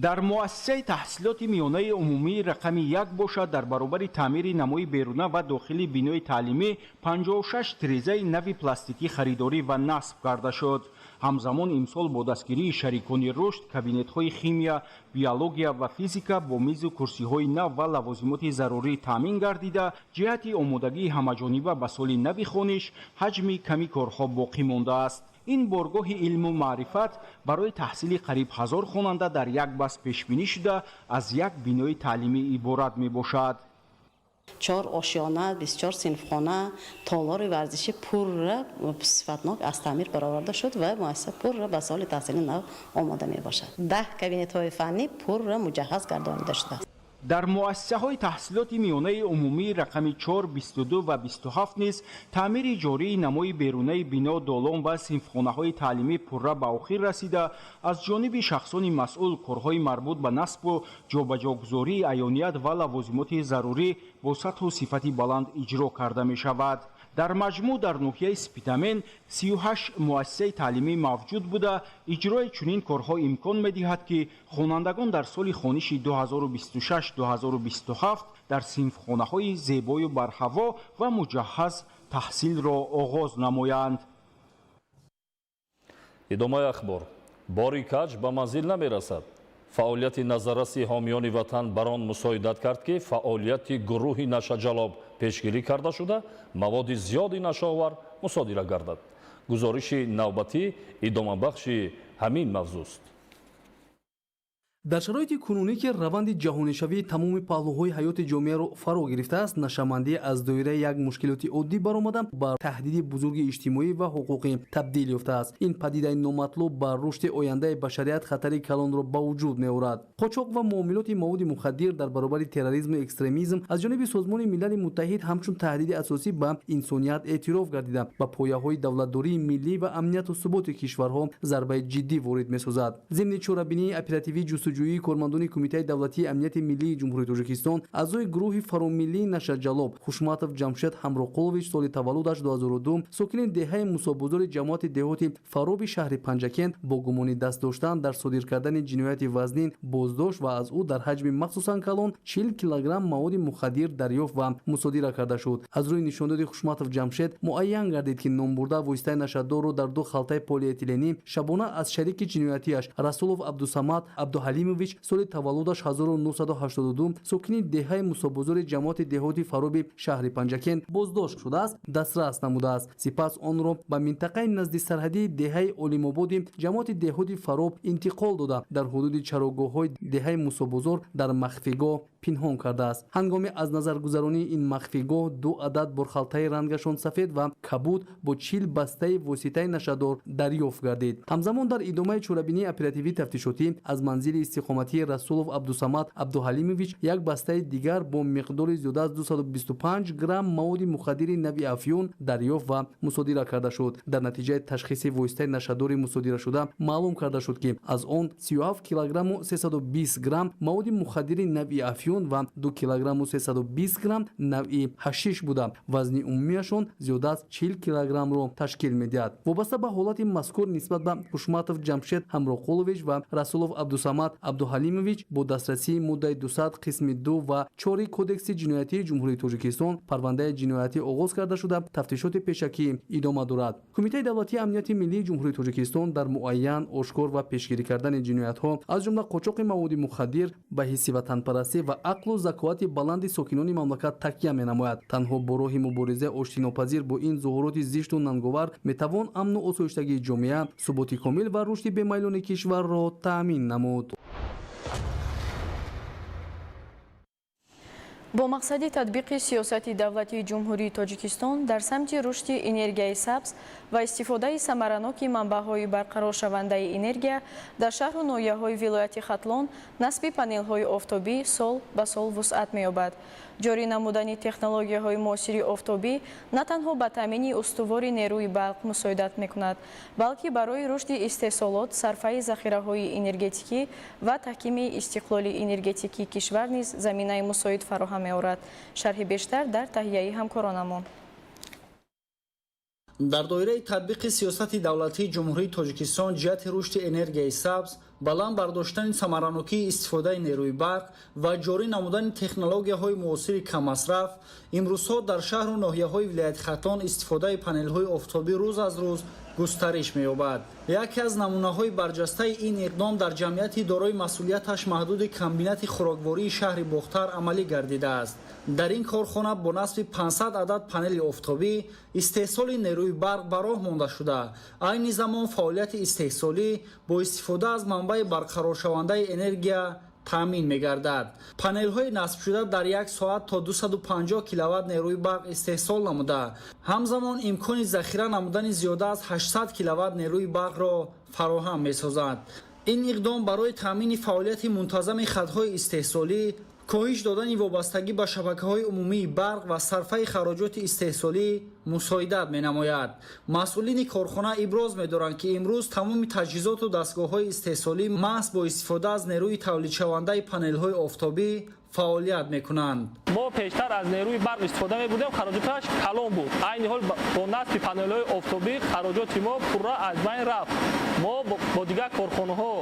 در مؤسسه تحصیلات میانه عمومی رقم 1 باشد در برابر تعمیر نمای بیرونه و داخلی بینای تعلیمی 56 تریزه نوی پلاستیکی خریداری و نصب کرده شد. همزمان امسال با دستگیری شریکان رشد کابینet‌های خیمیا، بیولوژیا و فیزیکا با میز و کرسی‌های نو و لوازمات ضروری تامین گردیده جهت آمادگی همه‌جانبه به سال نو خوانش حجم کمی کارها باقی مانده است. این بارگاه علم و معرفت برای تحصیل قریب 1000 خواننده در یک بست پیش بینی شده از یک بینای تعلیمی عبارت می باشد. 4 آشیانه، 24 صنفخانه، تالار ورزشی پر صفتناک از تعمیر برآورده شد و مؤسسه پر به سال تحصیلی نو آماده می باشد. 10 کابینet‌های فنی پر مجهز گردانیده شده است. در مؤسسه‌های تحصیلات میانه عمومی رقم 4، 22 و 27 نیز تعمیر جاری نمای بیرونی بنا دالان و صنفخانه‌های تعلیمی پره به آخر رسیده از جانب شخصان مسئول کارهای مربوط به نصب و جابجاگذاری عیانیت و لوازمات ضروری با سطح و صفت بلند اجرا کرده می شود. در مجموع در ناحیه اسپیتامین 38 مؤسسه تعلیمی موجود بوده اجرای چنین کارها امکان می‌دهد که خوانندگان در سال خوانش 2026-2027 در صنفخانه‌های زیبای و برهوا و مجهز таҳсилро оғоз намоянд. идомаи ахбор. бори каҷ ба манзил намерасад. фаъолияти назарраси ҳомиёни ватан бар он мусоидат кард ки фаъолияти гурӯҳи нашаҷалоб пешгирӣ карда шуда маводи зиёди нашаовар мусодира гардад. гузориши навбатӣ идомабахши ҳамин мавзӯст. дар шароити кунунӣ ки раванди ҷаҳонишавии тамоми паҳлӯҳои ҳаёти ҷомеаро фаро гирифтааст, нашамандӣ аз доираи як мушкилоти оддӣ баромада ба таҳдиди бузурги иҷтимоӣ ва ҳуқуқӣ табдил ёфтааст. ин падидаи номатлуб ба рушди ояндаи башарият хатари калонро ба вуҷуд меорад. қочоқ ва муомилоти маводи мухаддир дар баробари терроризму экстремизм аз ҷониби Созмони милали Муттаҳид ҳамчун таҳдиди асосӣ ба инсоният эътироф гардида ба пояҳои давлатдории миллӣ ва амнияту суботи кишварҳо зарбаи ҷиддӣ ворид месозад. зимни чорабинии оперативии ҷустуҷӯии кормандони Кумитаи давлатии амнияти миллии ҷумҳурии Тоҷикистон, аъзои гурӯҳи фаромиллии Нашаҷалоб Хушматов Ҷамшед Ҳамроқулович соли таваллудаш 2002 сокини деҳаи мусоббузори ҷамоати деҳоти Фароби шаҳри Панҷакен бо гумони даст доштан дар содир кардани ҷинояти вазнин боздошт ва аз ӯ дар ҳаҷми махсусан калон 40 килограмм маводи мухаддир дарёфт ва мусодира карда шуд. аз рӯи нишондоди Хушматов Ҷамшед муайян гардид ки номбурда воситаи нашаддорро дар ду халтаи полиэтиленӣ шабона аз шарики ҷиноятиаш Расулов Абдусамад Абдуҳалимович соли таваллудаш 1982 сокини деҳаи мусоббузори ҷамоати деҳоти Фароби шаҳри Панҷакен боздошт шудааст, дастрас намудааст. сипас онро ба минтақаи назди сарҳадии деҳаи Олимободи ҷамоати деҳоти Фароб интиқол дода дар ҳудуди чарогоҳҳои деҳаи мусоббузор дар махфигоҳ пинҳон кардааст. ҳангоми аз назар гузаронии ин махфигоҳ 2 адад борхалтаи рангашон сафед ва кабуд бо 40 бастаи воситаи нашадор дарёфт гардид. ҳамзамон дар идомаи чорабинии оперативии тафтишотӣ аз манзили истиқоматии Расулов Абдусамад Абдуҳалимович як бастаи дигар бо миқдори зиёда аз 225 грамм маводи мухаддири нави афён дарёфт ва мусодира карда шуд. дар натиҷаи ташхиси воситаи нашадори мусодирашуда маълум карда шуд ки аз он 37 килограмму 320 грамм маводи мухаддири нави афён ва 2 килограмму 320 грамм нави ҳашиш буда вазни умумияшон зиёда аз 40 килограммро ташкил медиҳад. вобаста ба ҳолати мазкур нисбат ба Хушматов Ҷамшед Ҳамроқулович ва Расулов Абдусамад Абдуҳалимович бо дастрасии муддаи 200 қисми 2 ва 4 кодекси ҷиноятии ҷумҳурии Тоҷикистон парвандаи ҷиноятӣ оғоз карда шуда тафтишоти пешакӣ идома дорад. Кумитаи давлатии амнияти миллии ҷумҳурии Тоҷикистон дар муайян ошкор ва пешгирӣ кардани ҷиноятҳо аз ҷумла қочоқи маводи мухаддир ба ҳисси ватанпарастӣ ва ақлу заковати баланди сокинони мамлакат такя менамояд. танҳо бо роҳи муборизаи оштинопазир бо ин зуҳуроти зишту нанговар метавон амну осоиштагии ҷомеа, суботи комил ва рушди бемайлони кишварро таъмин намуд. бо мақсади татбиқи сиёсати давлати ҷумҳурии Тоҷикистон дар самти рушди энергияи сабз ва истифодаи самараноки манбаъҳои барқароршавандаи энергия дар шаҳру ноҳияҳои вилояти Хатлон насби панелҳои офтобӣ сол ба сол вусъат меёбад. ҷорӣ намудани технологияҳои муосири офтобӣ на танҳо ба таъмини устувори нерӯи барқ мусоидат мекунад, балки барои рушди истеҳсолот, сарфаи захираҳои энергетикӣ ва таҳкими истиқлоли энергетикии кишвар низ заминаи мусоид фароҳам меорад. шарҳи бештар дар таҳияи ҳамкоронамон. дар доираи татбиқи сиёсати давлатии ҷумҳурии Тоҷикистон ҷиҳати рушди энергияи сабз, баланд бардоштани самаранокии истифодаи нерӯи барқ ва ҷорӣ намудани технологияҳои муосири каммасраф, имрӯзҳо дар шаҳру ноҳияҳои вилояти Хатлон истифодаи панелҳои офтобӣ рӯз аз рӯз густариш меёбад. яке аз намунаҳои барҷастаи ин иқдом дар ҷамъияти дорои масъулияташ маҳдуди комбинати хӯроквории шаҳри Бохтар амалӣ гардидааст. дар ин корхона бо насби 500 адад панели офтобӣ истеҳсоли нерӯи барқ ба роҳ монда шуда, айни замон фаъолияти истеҳсолӣ бо истифода аз манбаи барқароршавандаи энергия таъмин мегардад. панелҳои насбшуда дар як соат то 250 киловатт нерӯи барқ истеҳсол намуда, ҳамзамон имкони захира намудани зиёда аз 800 киловатт нерӯи барқро фароҳам месозад. ин иқдом барои таъмини фаъолияти мунтазами хатҳои истеҳсолӣ, коҳиш додани вобастагӣ ба шабакаҳои умумии барқ ва сарфаи хароҷоти истеҳсолӣ мусоидат менамояд. масъулини корхона иброз медоранд ки имрӯз тамоми таҷҳизоту дастгоҳҳои истеҳсолӣ маҳз бо истифода аз нерӯи тавлидшавандаи панелҳои офтобӣ фаъолият мекунанд. мо пештар аз нерӯи барқ истифода мебурдем, хароҷоташ калон буд. айни ҳол бо насби панелҳои офтобӣ хароҷоти мо пурра аз байн рафт. мо бо дигар корхонаҳо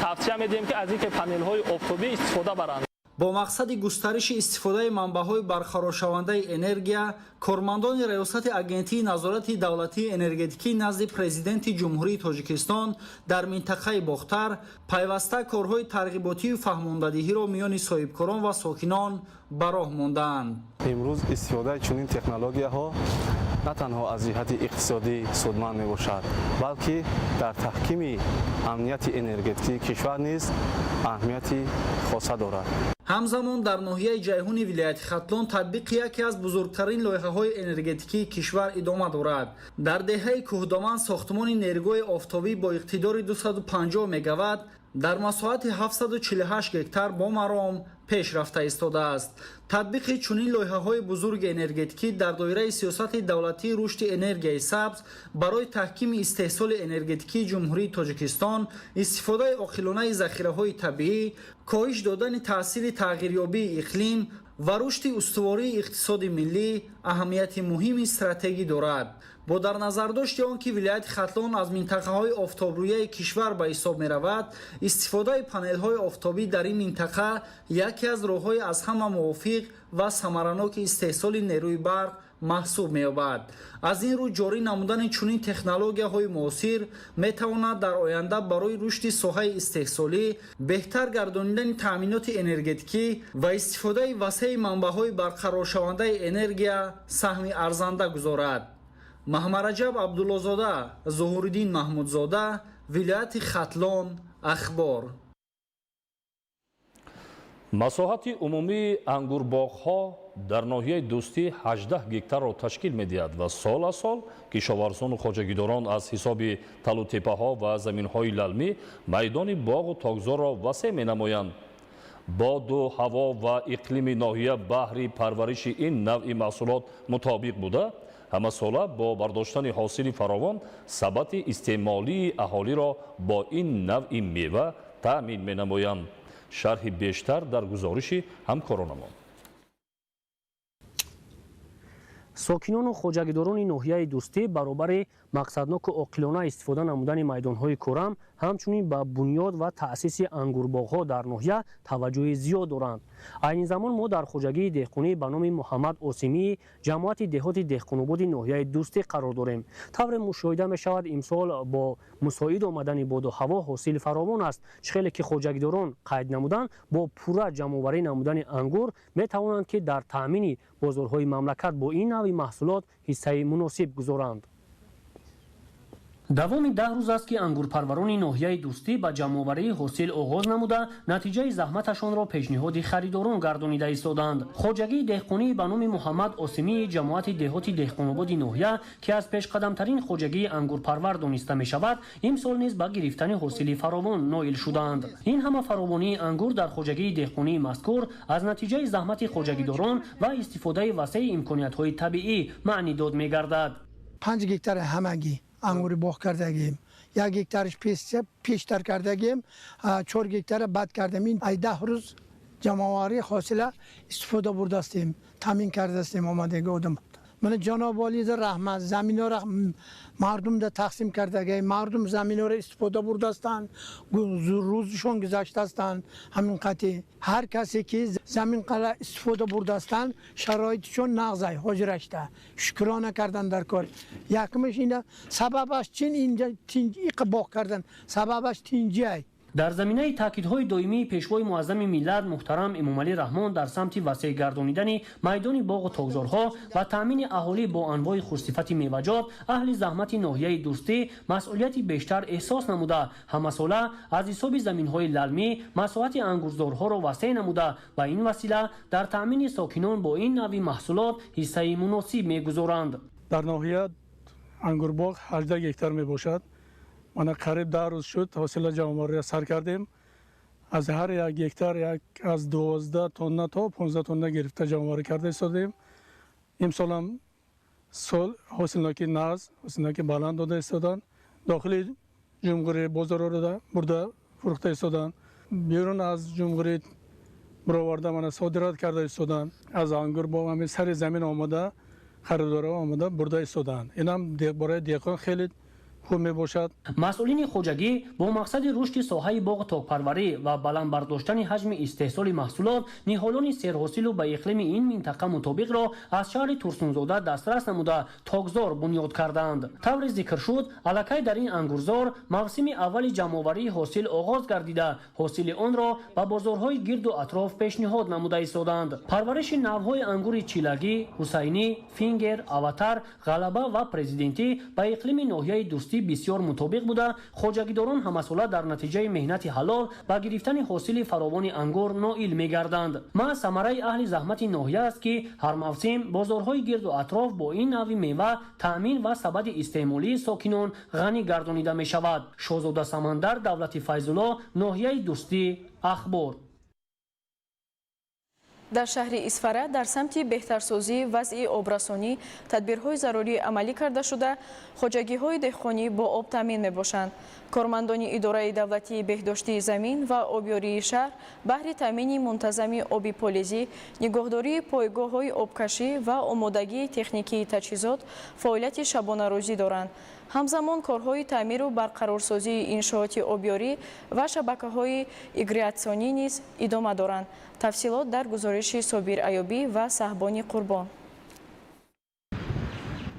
тавсия медиҳем ки аз ин ки панелҳои офтобӣ истифода баранд. با مقصد گسترش استفاده منبع‌های برقرارشونده انرژی، کارمندان ریاست اگنتی نظارت دولتی انرژتیکی نزد پرزیدنت جمهوری تاجیکستان در منطقه باختر پیوسته کارهای ترغیباتی و فهماندهی را میان صاحبکاران و ساکنان به راه ماندند. امروز استفاده چنین تکنولوژی‌ها نه تنها از جهت اقتصادی سودمند میباشد، بلکه در تحکیم امنیت انرژتیکی کشور نیز اهمیتی خاصه دارد. همزمان در ناحیه جیهون ولایت ختلان تطبیق یکی از بزرگترین لایحه‌های انرژتیکی کشور ادامه دارد. در دهه کوهدامن ساختمان نیروی آفتابی با اقتدار 250 مگاوات در مساحت 748 گکتار با مرام پیش رفته ایستاده است. تطبیق چنین لایحه‌های بزرگ انرژتیکی در دایره سیاست دولتی رشد انرژی سبز برای تحکیم استحصال انرژتیکی جمهوری تاجیکستان، استفاده عاقلانه ذخیره‌های طبیعی، کاهش دادن تاثیر تغییریابی اقلیم و رشد استواری اقتصاد ملی اهمیت مهم استراتژی دارد. با در نظر داشت آنکه ولایت ختلان از منطقه‌های آفتابرویه کشور به حساب می‌رود، استفاده پانل‌های آفتابی در این منطقه یکی از راه‌های از همه موافق و ثمرناک استحصال نیروی برق محسوب می‌یابد. از این رو جاری نمودن چنین تکنولوژی‌های معاصر می‌تواند در آینده برای رشد ساحه استحصالی، بهتر گردانیدن تأمینات انرژتیکی و استفاده وسیع منبع‌های برقرارشونده انرژی سهم ارزنده گذارد. محمد رجب عبدالله‌زاده، ظهورالدین محمودزاده، ولایت ختلان، اخبار. масоҳати умумии ангурбоғҳо дар ноҳияи дӯстӣ 18 гектарро ташкил медиҳад ва сол аз сол кишоварзону хоҷагидорон аз ҳисоби талутеппаҳо ва заминҳои лалмӣ майдони боғу тогзорро васеъ менамоянд. боду ҳаво ва иқлими ноҳия баҳри парвариши ин навъи маҳсулот мутобиқ буда, ҳамасола бо бардоштани ҳосили фаровон сабати истеъмолии аҳолиро бо ин навъи мева таъмин менамоянд. шарҳи бештар дар гузориши ҳамкоронамон. сокинону хоҷагидорони ноҳияи дӯстӣ баробари мақсадноку оқилона истифода намудани майдонҳои кӯрам ҳамчунин ба бунёд ва таъсиси ангурбоғҳо дар ноҳия таваҷҷӯҳи зиёд доранд. айни замон мо дар хоҷагии деҳқонӣ ба номи муҳаммад осимии ҷамоати деҳоти деҳқонободи ноҳияи дӯстӣ қарор дорем. тавре мушоҳида мешавад имсол бо мусоид омадани боду ҳаво ҳосили фаровон аст. чӣ хеле ки хоҷагидорон қайд намуданд, бо пурра ҷамъоварӣ намудани ангур метавонанд ки дар таъмини бозорҳои мамлакат бо ин навъи маҳсулот ҳиссаи муносиб гузоранд. давоми 10 рӯз аст ки ангурпарварони ноҳияи дӯстӣ ба ҷамъоварии ҳосил оғоз намуда натиҷаи заҳматашонро пешниҳоди харидорон гардонида истоданд. хоҷагии деҳқонӣ ба номи муҳаммад осимии ҷамоати деҳоти деҳқонободи ноҳия ки аз пешқадамтарин хоҷагии ангурпарвар дониста мешавад, имсол низ ба гирифтани ҳосили фаровон ноил шуданд. ин ҳама фаровонии ангур дар хоҷагии деҳқонии мазкур аз натиҷаи заҳмати хоҷагидорон ва истифодаи васеъи имкониятҳои табиӣ маънӣ дод мегардад. 5 гектар ҳамагӣ ангури боғ кардагим, 1 гектарш пештар кардагим, 4 гектара бад кардем. ин 10 рӯз ҷамъоварии ҳосила истифода бурдастем, таъмин кардастем омадагӣ одам. мана ҷаноб олида раҳмат, заминҳоро мардумда тақсим кардагем, мардум заминҳоро истифода бурдастанд, рӯзишон гузаштастанд. ҳамин қатъи ҳар касе ки замин қала истифода бурдастанд, шароитишон нағзай ҳозирашта шукрона кардан дар кор. якмаш ина сабабаш чин инҷа иқа боғ кардан, сабабаш тинҷиай. дар заминаи таъкидҳои доимии пешвои муаззами миллат муҳтарам эмомалӣ раҳмон дар самти васеъ гардонидани майдони боғу тогзорҳо ва таъмини аҳолӣ бо анвои хурсифати меваҷот, аҳли заҳмати ноҳияи дӯстӣ масъулияти бештар эҳсос намуда, ҳамасола аз ҳисоби заминҳои лалмӣ масоҳати ангурзорҳоро васеъ намуда ба ин васила дар таъмини сокинон бо ин навъи маҳсулот ҳиссаи муносиб мегузоранд. дар ноҳия ангурбоғ 18 гектар мебошад. мана қариб 10 рӯз шуд ҳосила ҷамъовариро сар кардем. аз ҳар як гектар аз 12 тонна то 15 тонна гирифта ҷамъоварӣ карда истодем. имсолам сол ҳосилноки нағз, ҳосилноки баланд дода истоданд. дохили ҷумҳурӣ бозорҳоро бурда фурӯхта истоданд. берун аз ҷумҳурӣ бироварда мана содират карда истоданд. аз ангурбоғ ҳамин сари замин омада харидорҳо омада бурда истоданд. инам бораи деҳқон хеле خوب می باشد. مسئولین خوجگی با مقصد رشد ساحه باغ تاکپروری و بلند برداشتن حجم استحصال محصولات نهالان سرحاصل و به اقلیم این منطقه مطابق را از شهر ترسونزاده دسترس نموده تاکزار بنیاد کردند. طور ذکر شد الکی در این انگورزار موسم اول جمع‌آوری حاصل آغاز گردیده حاصل آن را به بازارهای گرد و اطراف پیشنهاد نموده ایستادند. پرورش نوهای انگور چیلگی، حسینی، فینگر، اواتر، غلبه و پرزیدنتی به اقلیم ناحیه دوستی بسیار مطابق بوده. خوجگیداران همساله در نتیجه مهنت حلال به گرفتن حاصل فراوان انگور نائل می‌گردند. ما ثمره اهل زحمت ناحیه است که هر موسم بازارهای گرد و اطراف با این نوع میوه تامین و سبد استعمالی ساکنان غنی گردانیده می شود. شاهزاده سمندر، دولت فیض‌الله، ناحیه دوستی، اخبار. در شهر اسفره در سمت بهترسازی وضع آبرسانی تدبیرهای ضروری عملی کرده شده خوجگی‌های دهقانی با آب تامین می‌باشند. کارمندان اداره دولتی بهداشتی زمین و آبیاری شهر بهر تامین منتظم آب پالیزی، نگهداری پایگاه‌های آبکشی و آمادگی تکنیکی تجهیزات فعالیت شبانه روزی دارند. همزمان کارهای تعمیر و برقرارسازی انشاءات آبیاری و شبکه‌های ایگریاتسیونی نیز ادامه دارند. تفصیلات در گزارش صابر ایوبی و صاحبان قربان.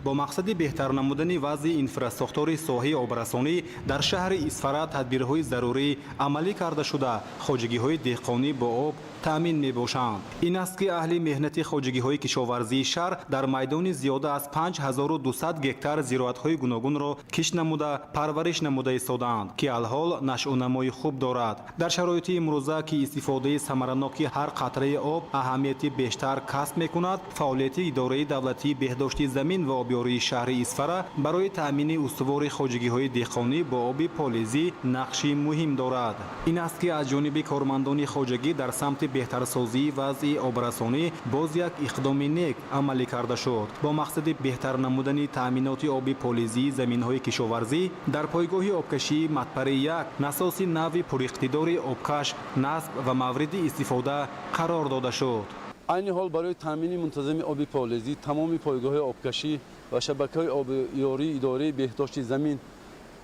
با مقصد بهتر نمودن وضع اینفراستراکچور ساحه آبرسانی در شهر اسفره تدبیرهای ضروری عملی کرده شده خوجگی‌های دهقانی با آب تامین می‌باشند. این است که اهل مهنت خوجگی‌های کشاورزی شهر در میدان زیاده از 5200 گکتار زراعت‌های گوناگون را کشت نموده پرورش نموده ایستادند که الحال نشأ و نمای خوب دارد. در شرایط امروزه که استفاده ثمرناک هر قطره آب اهمیت بیشتر کسب می‌کند، فعالیت اداره دولتی بهداشتی زمین و آبیاری شهر اسفره برای تامین استوار خوجگی‌های دهقانی با آب پالیزی نقشی مهم دارد. این است که از جانب کارمندان خوجگی در سمت بهترسازی وضع آبرسانی باز یک اقدام نیک عملی کرده شد. با مقصد بهتر نمودن تامینات آب پالیزی زمین‌های کشاورزی در پایگاه آبکشی مدپر یک نساس نو پراقتدار آبکش نصب و مورد استفاده قرار داده شد. این حال برای تامین منتظم آب پالیزی تمام پایگاه آبکشی و شبکه‌های آبیاری اداره بهداشت زمین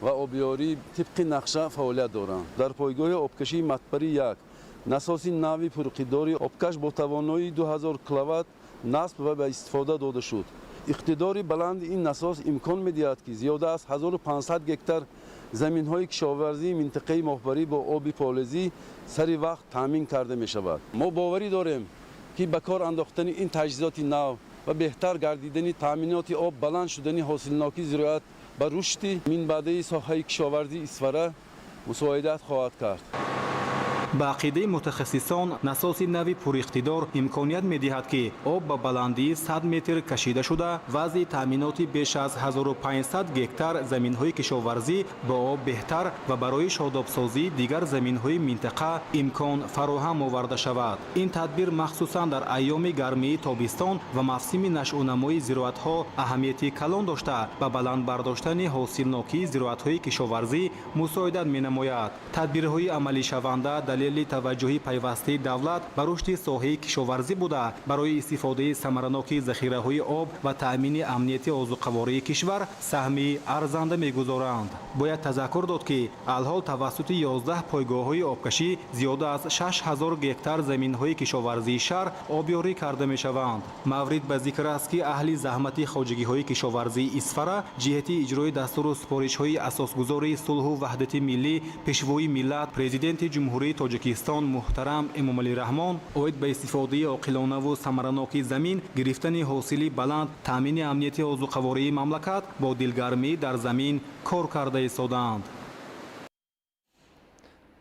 و آبیاری طبق نقشه فعالیت دارند. در پایگاه آبکشی مدپر یک نساس نوی پراقتدار آبکش با توانایی 2000 کیلووات نصب و به استفاده داده شد. اقتدار بلند این نساس امکان می‌دهد که زیاده از 1500 گکتار زمین‌های کشاورزی منطقه مخبری با آب پالیزی سری وقت تامین کرده می‌شود. ما باوری داریم که به کار انداختن این تجهیزات نو و بهتر گردیدن تامینات آب بلند شدن حاصلناکی زراعت به رشد منبع ساحه کشاورزی اسفره مساعدت خواهد کرد. با عقیده متخصصان نساس نوی پراقتدار امکانیت می‌دهد که آب به بلندی 100 متر کشیده شده وضع تامینات بیش از 1500 گکتار زمین‌های کشاورزی با آب بهتر و برای شادابسازی دیگر زمین‌های منطقه امکان فراهم آورده شود. این تدبیر مخصوصاً در ایام گرمی تابستان و موسم نشأ و نمای زراعت‌ها اهمیت کلان داشته به بلند برداشتن حاصلناکی زراعت‌های کشاورزی مساعدت می‌نماید. تدبیرهای عملی شونده دلیل توجهی پیوسته دولت به رشد ساحه کشاورزی بوده برای استفاده ثمرناک ذخیره‌های آب و تأمین امنیت آذوقه‌واری کشور سهمی ارزنده می‌گذارند. باید تذکر داد که الحال توسط 11 پایگاه‌های آبکشی زیاده از 6000 گکتار زمین‌های کشاورزی شهر آبیاری کرده می‌شوند. مورد به ذکر است که اهل زحمت خوجگی‌های کشاورزی اسفره جهت اجرای دستور و سپارش‌های اساسگذار صلح و وحدت ملی پیشوای ملت پرزیدنت جمهوری تاجیکستان محترم امامعلی رحمان اوید به استفاده عاقلانه و ثمرناک زمین گرفتن حاصل بلند تامین امنیت آذوقه‌واری مملکت با دلگرمی در زمین کار کرده ایستادند.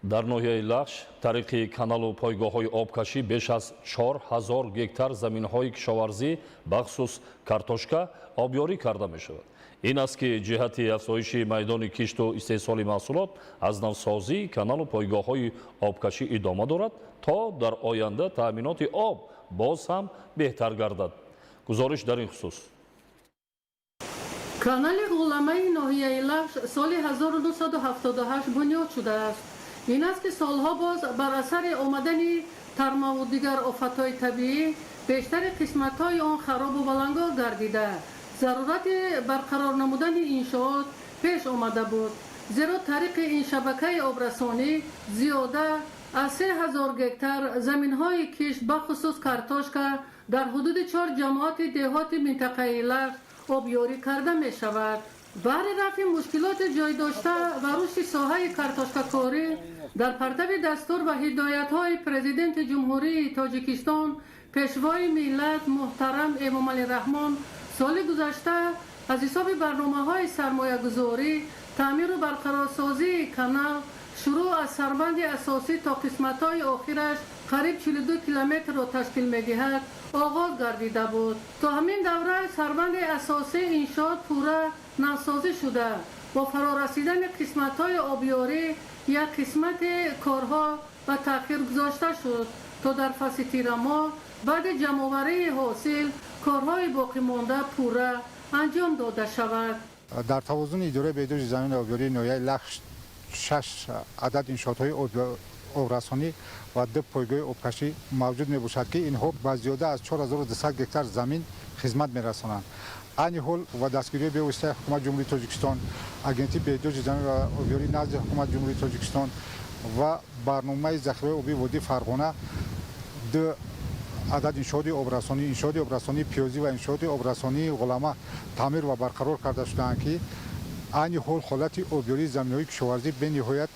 در ناحیه لخش طریق کانال و پایگاه‌های آبکشی بیش از 4000 گکتار زمین‌های کشاورزی بخصوص کартошка آبیاری کرده می‌شود. این است که جهت افزایش میدان کشت و استحصال محصولات از نوسازی کانال و پایگاه‌های آبکشی ادامه دارد تا در آینده تأمینات آب باز هم بهتر گردد. گزارش در این خصوص. کانال غولامه ناحیه لخش سال 1978 بنیاد شده است. این است که سالها باز بر اثر آمدن ترما و دیگر آفت‌های طبیعی بیشتر قسمت‌های آن خراب و بلنگار گردیده. ضرورت برقرار نمودن انشاءات پیش آمده بود، زیرا طریق این شبکه آبرسانی زیاده از 3000 گکتار زمین‌های کشت بخصوص کارتوشکا در حدود 4 جماعت دهات منطقه لخش آبیاری کرده می شود. برای رفع مشکلات جای داشته و رشد ساحه کارتوشکا کاری در پرتو دستور و هدایت‌های پرزیدنت جمهوری تاجیکستان پیشوای ملت محترم امامعلی رحمان سال گذشته از حساب برنامه‌های سرمایه‌گذاری، تعمیر و برقرارسازی کانال شروع از سربند اساسی تا قسمت‌های آخرش قریب 42 کیلومتر را تشکیل می‌دهد آغاز گردیده بود. تا همین دوره سربند اساسی انشاءات پوره نوسازی شده. با فرارسیدن قسمت‌های آبیاری یک قسمت کارها به تأخیر گذاشته شد تا در فصل تیر ماه بعد جمع‌آوری حاصل کارهای باقی مانده پوره انجام داده شود. در توازن اداره بهداشت زمین آبیاری ناحیه لخش 6 عدد انشاءات‌های آبرسانی و 2 پایگاه آبکشی موجود میباشد که اینها با زیاده از 4200 گکتار زمین خدمت میرسانند. این حال و دستگیری به واسطه حکومت جمهوری تاجیکستان، اگنتی بهداشت زمین و آبیاری نزد حکومت جمهوری تاجیکستان و برنامه ذخیره آبی وادی فرغانه 2 عدد انشاءات آبرسانی پیازی و انشاءات آبرسانی غلامه تعمیر و برقرار کرده شدند که این حال حالت آبیاری زمین‌های کشاورزی به نهایت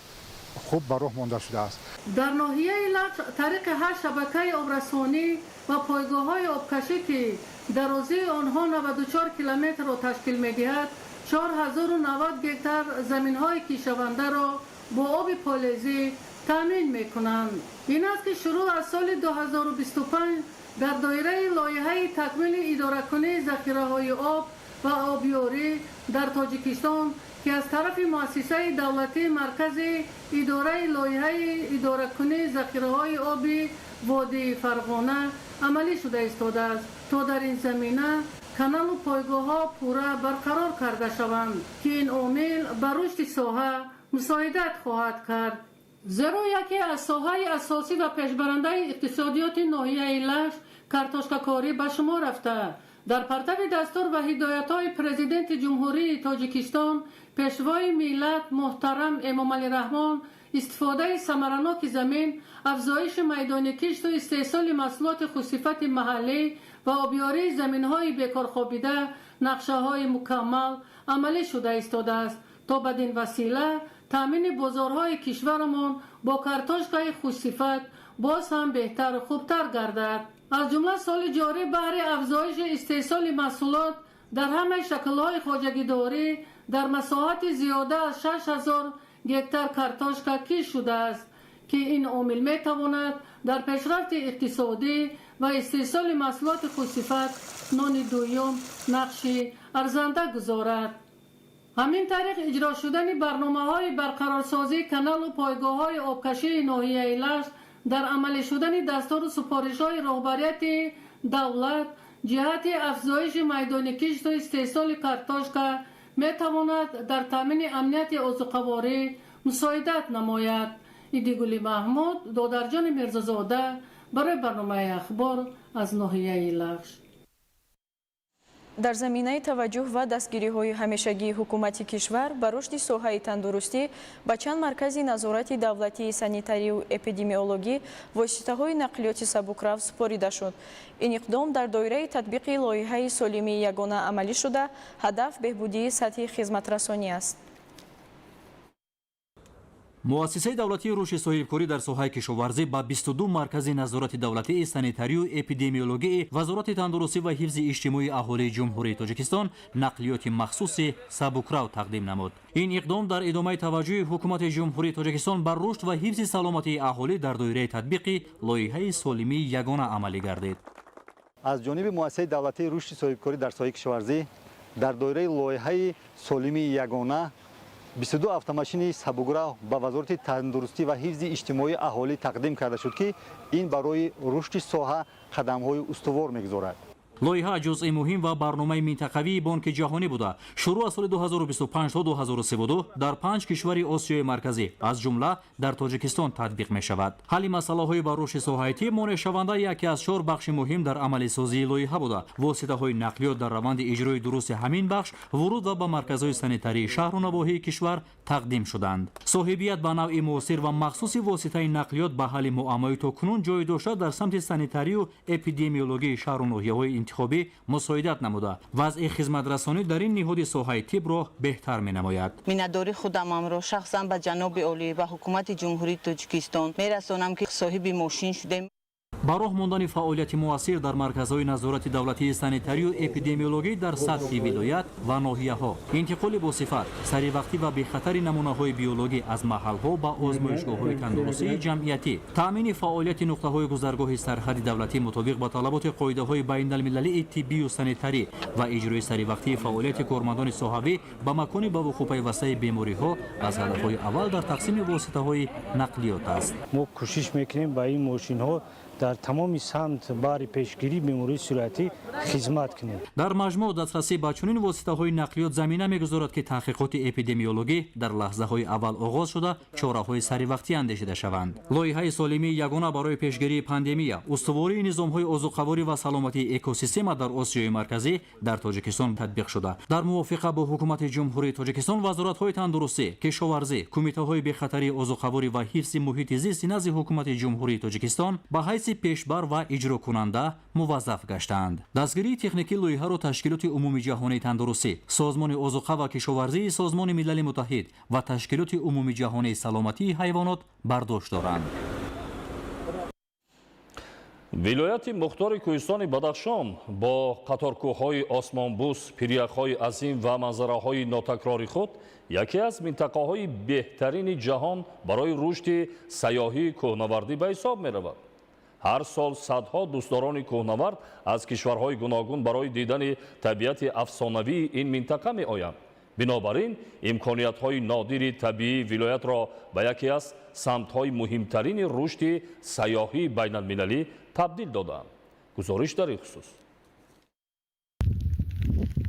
خوب به راه مانده شده است. در ناحیه لخش طریق 8 شبکه آبرسانی و پایگاه‌های آبکشی که درازی آنها 94 کیلومتر را تشکیل می‌دهد 4090 گکتار زمین‌های کشاونده را با آب پالیزی تامین می‌کنند. این است که شروع از سال 2025 در دایره لایحه تکمیل اداره‌کنی ذخیره‌های آب و آبیاری در تاجیکستان که از طرف مؤسسه دولتی مرکزی اداره لایحه اداره‌کنی ذخیره‌های آبی وادی فرغانه عملی شده ایستاده است تا در این زمینه کانال و پایگاه‌ها پوره برقرار کرده شوند که این عامل به رشد ساحه مساعدت خواهد کرد. زیرا یکی از ساحه‌های اساسی و پیشبرنده اقتصادیات ناحیه لخش کارتوشکا کاری به شما رفته. در پرتو دستور و هدایت‌های پرزیدنت جمهوری تاجیکستان پیشوای ملت محترم امامعلی رحمان استفاده ثمرناک زمین، افزایش میدان کشت و استحصال محصولات خوش‌صفت محلی و آبیاری زمین‌های بیکار خوابیده نقشه‌های مکمل عملی شده ایستاده است تا بدین وسیله تامین بازارهای کشورمان با کارتوشکای خوش‌صفت باز هم بهتر و خوبتر گردد. از جمله سال جاری بهره افزایش استحصال محصولات در همه شکل‌های خواجگی‌داری در مساحت زیاده از 6000 گکتار کارتوشکا کشت شده است که این عامل می‌تواند در پیشرفت اقتصادی و استحصال محصولات خوش‌صفت نان دوم نقشی ارزنده گذارد. همین طریق اجرا شدن برنامه‌های برقرارسازی کانال و پایگاه‌های آبکشی ناحیه لخش در عمل شدن دستور و سفارش‌های رهبریت دولت جهت افزایش میدان کشت و استحصال کارتوشکا می‌تواند در تامین امنیت آذوقه‌واری مساعدت نماید. ایدیگولی محمود، دادرجان میرزازاده برای برنامه اخبار از ناحیه لخش. در زمینه توجه و دستگیری‌های همیشگی حکومت کشور به رشد ساحه تندرستی با چند مرکز نظارت دولتی سانیتاری و اپیدمیولوژی واسطه‌های نقلیاتی سبکرو سپرده شد. این اقدام در دایره تطبیق لایحه سالمی یگانه عملی شده، هدف بهبودی سطح خدمت‌رسانی است. مؤسسه دولتی رشد صاحبکاری در ساحه کشاورزی با 22 مرکز نظارت دولتی سانیتاری و اپیدمیولوژی وزارت تندرستی و حفظ اجتماعی اهالی جمهوری تاجیکستان نقلیات مخصوص سبکرو تقدیم نمود. این اقدام در ادامه توجه حکومت جمهوری تاجیکستان بر رشد و حفظ سلامتی اهالی در دایره تطبیق لایحه سالمی یگانه عملی گردید. از جانب مؤسسه دولتی رشد صاحبکاری در ساحه کشاورزی در دایره لایحه سالمی یگانه 22 автомашини сабукрав ба вазорати тандурустӣ ва ҳифзи иҷтимоии аҳолӣ тақдим карда шуд ки ин барои рушди соҳа қадамҳои устувор мегузорад. лоиҳа ҷузъи муҳим ва барномаи минтақавии бонки ҷаҳонӣ буда шурӯъ аз соли 2025 то 2032 дар 5 кишвари осиёи марказӣ аз ҷумла дар тоҷикистон татбиқ мешавад. ҳалли масъалаҳои ба рушди соҳаи тиб монешаванда яке аз 4 бахши муҳим дар амалисозии лоиҳа буда. воситаҳои нақлиёт дар раванди иҷрои дурусти ҳамин бахш вуруд ва ба марказҳои санитарии шаҳру навоҳии кишвар тақдим шуданд. соҳибият ба навъи муосир ва махсуси воситаи нақлиёт ба ҳалли муаммои токунун ҷой дошта дар самти санитарию эпидемиологии шаҳру ноҳияҳои интихобӣ мусоидат намуда. вазъи хизматрасонӣ дар ин ниҳоди соҳаи тибро беҳтар менамояд. миннатдори худамамро шахсан ба ҷаноби олӣ ва ҳукумати ҷумҳурии тоҷикистон мерасонам ки соҳиби мошин шудем. ба роҳ мондани фаъолияти муассир дар марказҳои назорати давлатии санитарию эпидемиологӣ дар сатҳи вилоят ва ноҳияҳо, интиқоли босифат, саривақтӣ ва бехатари намунаҳои биологӣ аз маҳалҳо ба озмоишгоҳҳои тандурустии ҷамъиятӣ, таъмини фаъолияти нуқтаҳои гузаргоҳи сарҳади давлатӣ мутобиқ ба талаботи қоидаҳои байналмилалии тиббию санитарӣ ва иҷрои саривақтии фаъолияти кормандони соҳавӣ ба макони ба вуқӯъ пайвастаи бемориҳо аз ҳадафҳои аввал дар тақсими воситаҳои нақлиёт аст. мо кӯшиш мекунем ба ин мошинҳо дар тамоми самт баҳри пешгирии бемории суръатӣ хизмат кунем. дар маҷмӯъ дастрасӣ ба чунин воситаҳои нақлиёт замина мегузорад ки таҳқиқоти эпидемиологӣ дар лаҳзаҳои аввал оғоз шуда чораҳои саривақтӣ андешида шаванд. лоиҳаи солимии ягона барои пешгирии пандемия, устувории низомҳои озуқаворӣ ва саломатии экосистема дар осиёи марказӣ дар тоҷикистон татбиқ шуда. дар мувофиқа бо ҳукумати ҷумҳурии тоҷикистон вазоратҳои тандурустӣ, кишоварзӣ, кумитаҳои бехатарии озуқаворӣ ва ҳифзи муҳити зисти назди ҳукумати ҷумҳурии тоҷикистон ба ҳайси пешбар ва иҷрокунанда муваззаф гаштаанд. дастгирии техникии лоиҳаро ташкилоти умумии ҷаҳонии тандурустӣ, созмони озуқа ва кишоварзии созмони милали муттаҳид ва ташкилоти умумии ҷаҳонии саломатии ҳайвонот бардошт доранд. вилояти мухтори кӯҳистони Бадахшон бо қаторкӯҳҳои осмонбӯс, пиряхҳои азим ва манзараҳои нотакрори худ яке аз минтақаҳои беҳтарини ҷаҳон барои рушди сайёҳии кӯҳнавардӣ ба ҳисоб меравад. ҳар сол садҳо дӯстдорони кӯҳнавард аз кишварҳои гуногун барои дидани табиати афсонавии ин минтақа меоянд. бинобар ин имкониятҳои нодири табиии вилоятро ба яке аз самтҳои муҳимтарини рушди сайёҳии байналмилалӣ табдил доданд. гузориш дар ин хусус.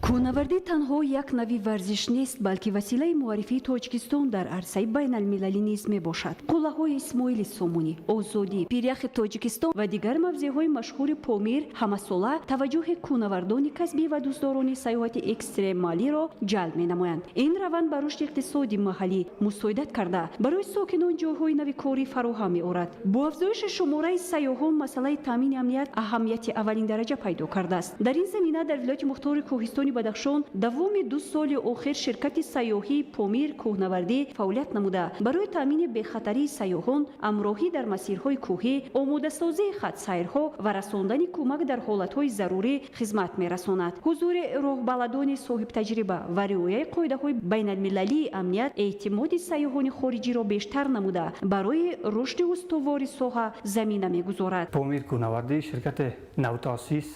кӯҳнавардӣ танҳо як нави варзиш нест, балки василаи муаррифии Тоҷикистон дар арсаи байналмилалӣ низ мебошад. қуллаҳои Исмоили Сомунӣ, Озодӣ, Пиряхи Тоҷикистон ва дигар мавзеъҳои машҳури Помир ҳамасола таваҷҷӯҳи кӯҳнавардони касбӣ ва дӯстдорони сайёҳати экстремалиро ҷалб менамоянд. ин раванд ба рушди иқтисоди маҳаллӣ мусоидат карда, барои сокинон ҷойҳои нави корӣ фароҳам меорад. бо афзоиши шумораи сайёҳон масъалаи таъмини амният аҳамияти аввалиндараҷа пайдо кардааст. дар ин замина дар вилояти мухтори Кӯҳистони Бадахшон давоми 2 соли охир ширкати сайёҳии Помир кӯҳнавардӣ фаъолият намуда барои таъмини бехатарии сайёҳон, амроҳӣ дар масирҳои кӯҳӣ, омодасозии хатсайрҳо ва расондани кӯмак дар ҳолатҳои зарурӣ хизмат мерасонад. ҳузури роҳбаладони соҳибтаҷриба ва риояи қоидаҳои байналмилалии амният эътимоди сайёҳони хориҷиро бештар намуда барои рушди устувори соҳа замина мегузорад. Помир кӯҳнавардӣ ширкати навтаъсис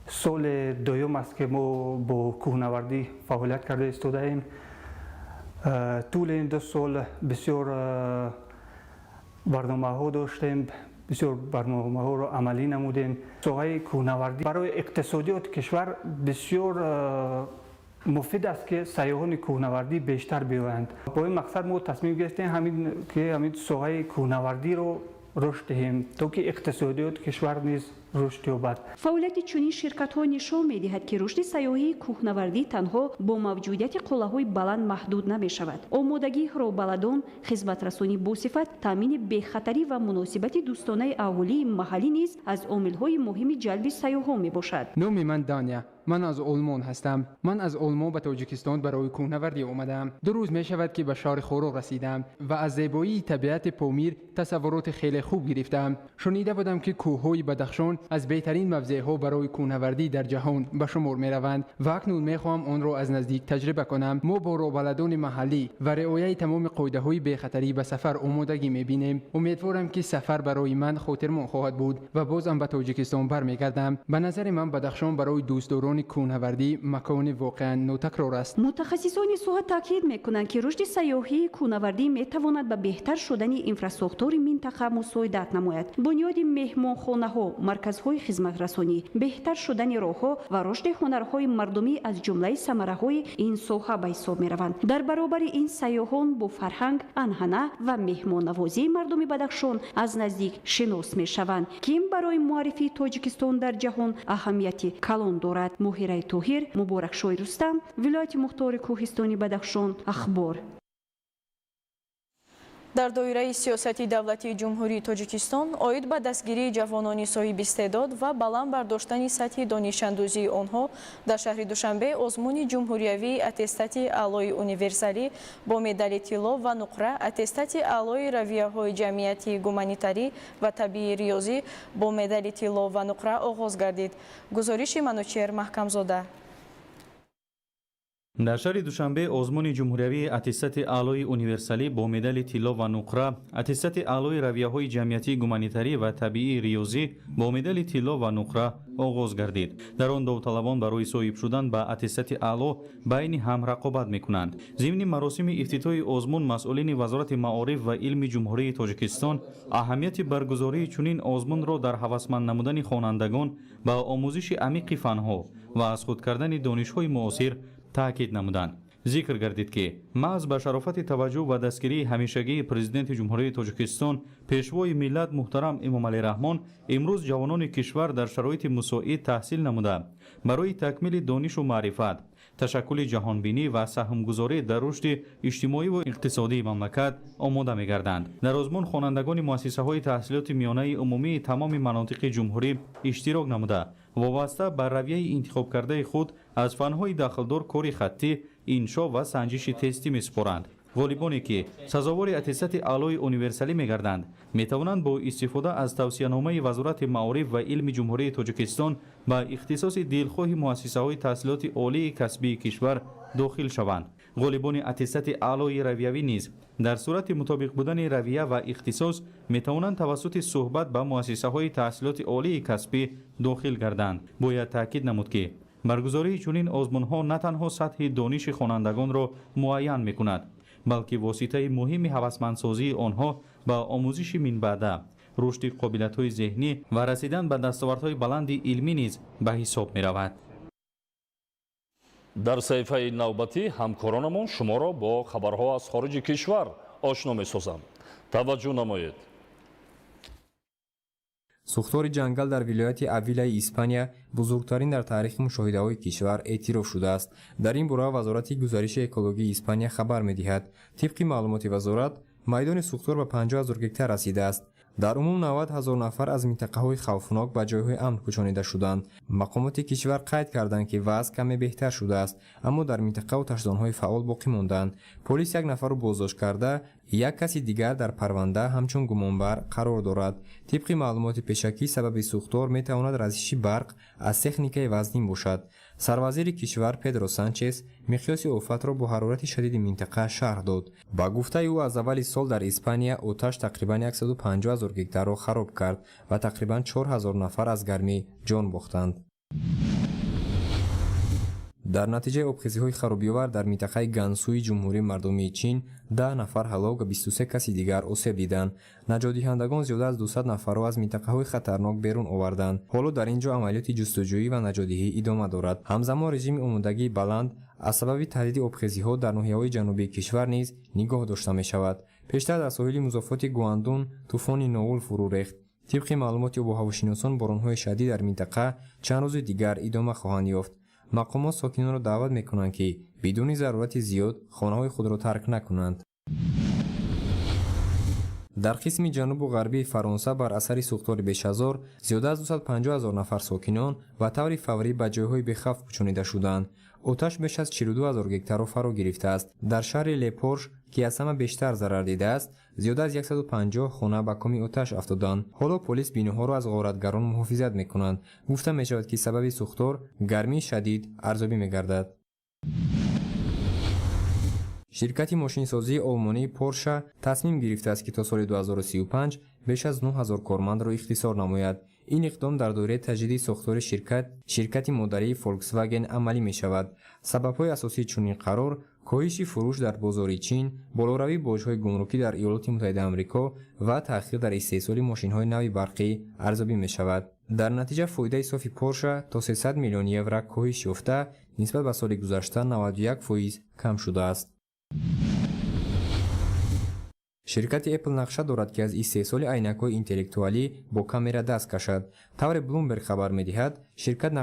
соли дуюм аст ки мо бо кӯҳнавардӣ фаъолият карда истодаем. тӯли ин 2 сол бисёр барномаҳо доштем, бисёр барномаҳоро амалӣ намудем. соҳаи кӯҳнавардӣ барои иқтисодиёти кишвар бисёр муфид аст ки сайёҳони кӯҳнавардӣ бештар биёянд. бо ин мақсад мо тасмим гирифтем ҳамин соҳаи кӯҳнавардиро рушд диҳем, то ки иқтисодиёти кишвар низ рушд ёбад. фаъолияти чунин ширкатҳо нишон медиҳад ки рушди сайёҳии кӯҳнавардӣ танҳо бо мавҷудияти қуллаҳои баланд маҳдуд намешавад. омодагии роҳбаладон, хизматрасонӣ босифат, таъмини бехатарӣ ва муносибати дӯстонаи аҳолии маҳаллӣ низ аз омилҳои муҳими ҷалби сайёҳон мебошад. номи ман Дания. من از آلمان هستم. من از آلمان به تاجیکستان برای کوهنوردی آمدم. 2 روز می شود که به شهر خوروغ رسیدم و از زیبایی طبیعت پامیر تصورات خیلی خوب گرفتم. شنیده بودم که کوههای بدخشان از بهترین موضعها برای کوهنوردی در جهان به شمار می روند و اکنون می خواهم آن را از نزدیک تجربه کنم. ما با راهبردان محلی و رعایت تمام قاعده‌های بی‌خطری به سفر آمادگی می بینیم. امیدوارم که سفر برای من خاطرمان خواهد بود و بازم به تاجیکستان برمیگردم. به نظر من بدخشان برای دوستداران کوهنوردی مکان واقعا نوتکرار است. متخصصان صحت تاکید میکنند که رشد سیاحی کوهنوردی میتواند به بهتر شدن اینفراستراکچور منطقه مساعدت نماید. بنیاد مهمانخانه‌ها، مرکز марказҳои хизматрасонӣ, беҳтар шудани роҳҳо ва рушди ҳунарҳои мардумӣ аз ҷумлаи самараҳои ин соҳа ба ҳисоб мераванд. дар баробари ин сайёҳон бо фарҳанг, анъана ва меҳмоннавозии мардуми Бадахшон аз наздик шинос мешаванд, ки ин барои муаррифии Тоҷикистон дар ҷаҳон аҳамияти калон дорад. Моҳираи Тоҳир, Муборакшои Рустам, вилояти мухтори Кӯҳистони Бадахшон, Ахбор. дар доираи сиёсати давлатии ҷумҳурии Тоҷикистон оид ба дастгирии ҷавонони соҳиби истеъдод ва баланд бардоштани сатҳи донишандӯзии онҳо дар шаҳри Душанбе озмуни ҷумҳуриявии аттестати аълои универсалӣ бо медали тилло ва нуқра, аттестати аълои равияҳои ҷамъияти гуманитарӣ ва табиии риёзӣ бо медали тилло ва нуқра оғоз гардид. гузориши Манучер Маҳкамзода. дар шаҳри Душанбе озмуни ҷумҳуриявии аттестати аълои универсалӣ бо медали тилло ва нуқра, аттестати аълои равияҳои ҷамъиятии гуманитарӣ ва табиии риёзӣ бо медали тилло ва нуқра оғоз гардид. дар он довталабон барои соҳиб шудан ба аттестати аъло байни ҳам рақобат мекунанд. зимни маросими ифтитоҳи озмун масъулини вазорати маориф ва илми ҷумҳурии Тоҷикистон аҳамияти баргузории чунин озмунро дар ҳавасманд намудани хонандагон ба омӯзиши амиқи фанҳо ва аз худ кардани донишҳои муосир таъкид намуданд. зикр гардид ки маҳз ба шарофати таваҷҷӯҳ ва дастгирии ҳамешагии президенти ҷумҳурии Тоҷикистон пешвои миллат муҳтарам Эмомалӣ Раҳмон имрӯз ҷавонони кишвар дар шароити мусоид таҳсил намуда барои такмили донишу маърифат, ташаккули ҷаҳонбинӣ ва саҳмгузорӣ дар рушди иҷтимоиву иқтисодии мамлакат омода мегарданд. дар озмун хонандагони муассисаҳои таҳсилоти миёнаи умумии тамоми манотиқи ҷумҳурӣ иштирок намуда вобаста ба равияи интихобкардаи худ аз фанҳои дахлдор кори хаттӣ, иншо ва санҷиши тестӣ месупоранд. ғолибоне ки сазовори аттестати аълои универсалӣ мегарданд метавонанд бо истифода аз тавсияномаи вазорати маориф ва илми ҷумҳурии Тоҷикистон ба ихтисоси дилхоҳи муассисаҳои таҳсилоти олии касбии кишвар дохил шаванд. ғолибони аттестати аълои равиявӣ низ дар сурати мутобиқ будани равия ва ихтисос метавонанд тавассути суҳбат ба муассисаҳои таҳсилоти олии касбӣ дохил гарданд. бояд таъкид намуд ки баргузории чунин озмунҳо на танҳо сатҳи дониши хонандагонро муайян мекунад, балки воситаи муҳими ҳавасмандсозии онҳо ба омӯзиши минбаъда, рушди қобилиятҳои зеҳнӣ ва расидан ба дастовардҳои баланди илмӣ низ ба ҳисоб меравад. дар саҳифаи навбатӣ ҳамкоронамон шуморо бо хабарҳо аз хориҷи кишвар ошно месозанд. таваҷҷӯҳ намоед. сӯхтори ҷангал дар вилояти Авилаи Испания бузургтарин дар таърихи мушоҳидаҳои кишвар эътироф шудааст. дар ин бора вазорати гузариши экологии Испания хабар медиҳад. тибқи маълумоти вазорат, майдони сӯхтор ба 50 000 гектар расидааст. дар умум 90 000 нафар аз минтақаҳои хавфнок ба ҷойҳои амн кӯчонида шуданд. мақомоти кишвар қайд карданд ки вазъ каме беҳтар шудааст, аммо дар минтақа оташзонҳои фаъол боқӣ мондаанд. полис як нафарро боздошт карда, як каси дигар дар парванда ҳамчун гумонбар қарор дорад. тибқи маълумоти пешакӣ сабаби сӯхтор метавонад разиши барқ аз техникаи вазнин бошад. сарвазири кишвар Педро Санчес миқёси офатро бо ҳарорати шадиди минтақа шарҳ дод. ба гуфтаи ӯ аз аввали сол дар Испания оташ тақрибан 150 000 гектарро хароб кард ва тақрибан 4 000 нафар аз гармӣ ҷон бохтанд. дар натиҷаи обхезиҳои харобиовар дар минтақаи Гансуи ҷумҳурии мардумии Чин 10 нафар ҳалок ва 23 каси дигар осеб диданд. наҷотдиҳандагон зиёда аз 200 нафарро аз минтақаҳои хатарнок берун оварданд. ҳоло дар ин ҷо амалиёти ҷустуҷӯӣ ва наҷотдиҳӣ идома дорад. ҳамзамон режими омодагии баланд аз сабаби таҳдиди обхезиҳо дар ноҳияҳои ҷанубии кишвар низ нигоҳ дошта мешавад. пештар дар соҳили музофоти Гуандун тӯфони Ноул фурӯ рехт. тибқи маълумоти обуҳавошиносон боронҳои шадид дар минтақа чанд рӯзи дигар идома хоҳанд ёфт. мақомот сокинонро даъват мекунанд ки бидуни зарурати зиёд хонаҳои худро тарк накунанд. дар қисми ҷанубу ғарбии Фаронса бар асари сӯхтори бешазор зиёда аз 250 000 нафар сокинон ба таври фаврӣ ба ҷойҳои бехавф кӯчонида шуданд. оташ беш аз 42 000 гектарро фаро гирифтааст. дар шаҳри Лепорш, ки аз ҳама бештар зарар дидааст, зиёда аз 150 хона ба коми оташ афтоданд. ҳоло полис биноҳоро аз ғоратгарон муҳофизат мекунанд. гуфта мешавад ки сабаби сӯхтор гармии шадид арзёбӣ мегардад. ширкати мошинсозии олмонии Порша тасмим гирифтааст ки то соли 2035 беш аз 9 000 кормандро ихтисор намояд. ин иқдом дар доираи таҷдиди сохтори ширкати модарии Volkswagen амалӣ мешавад. сабабҳои асосии чунин қарор коҳиши фурӯш дар бозори Чин, болоравии боҷҳои гумрукӣ дар Иёлоти Муттаҳидаи Амрико ва таъхир дар истеҳсоли мошинҳои нави барқӣ арзёбӣ мешавад. дар натиҷа фоидаи софи Порша то 300 миллион евро коҳиш ёфта, нисбат ба соли гузашта 91% кам шудааст. ширкати Apple нақша дорад ки аз истеҳсоли айнакҳои интеллектуалӣ бо камера даст кашад. тавре Bloomberg хабар медиҳад, ширкат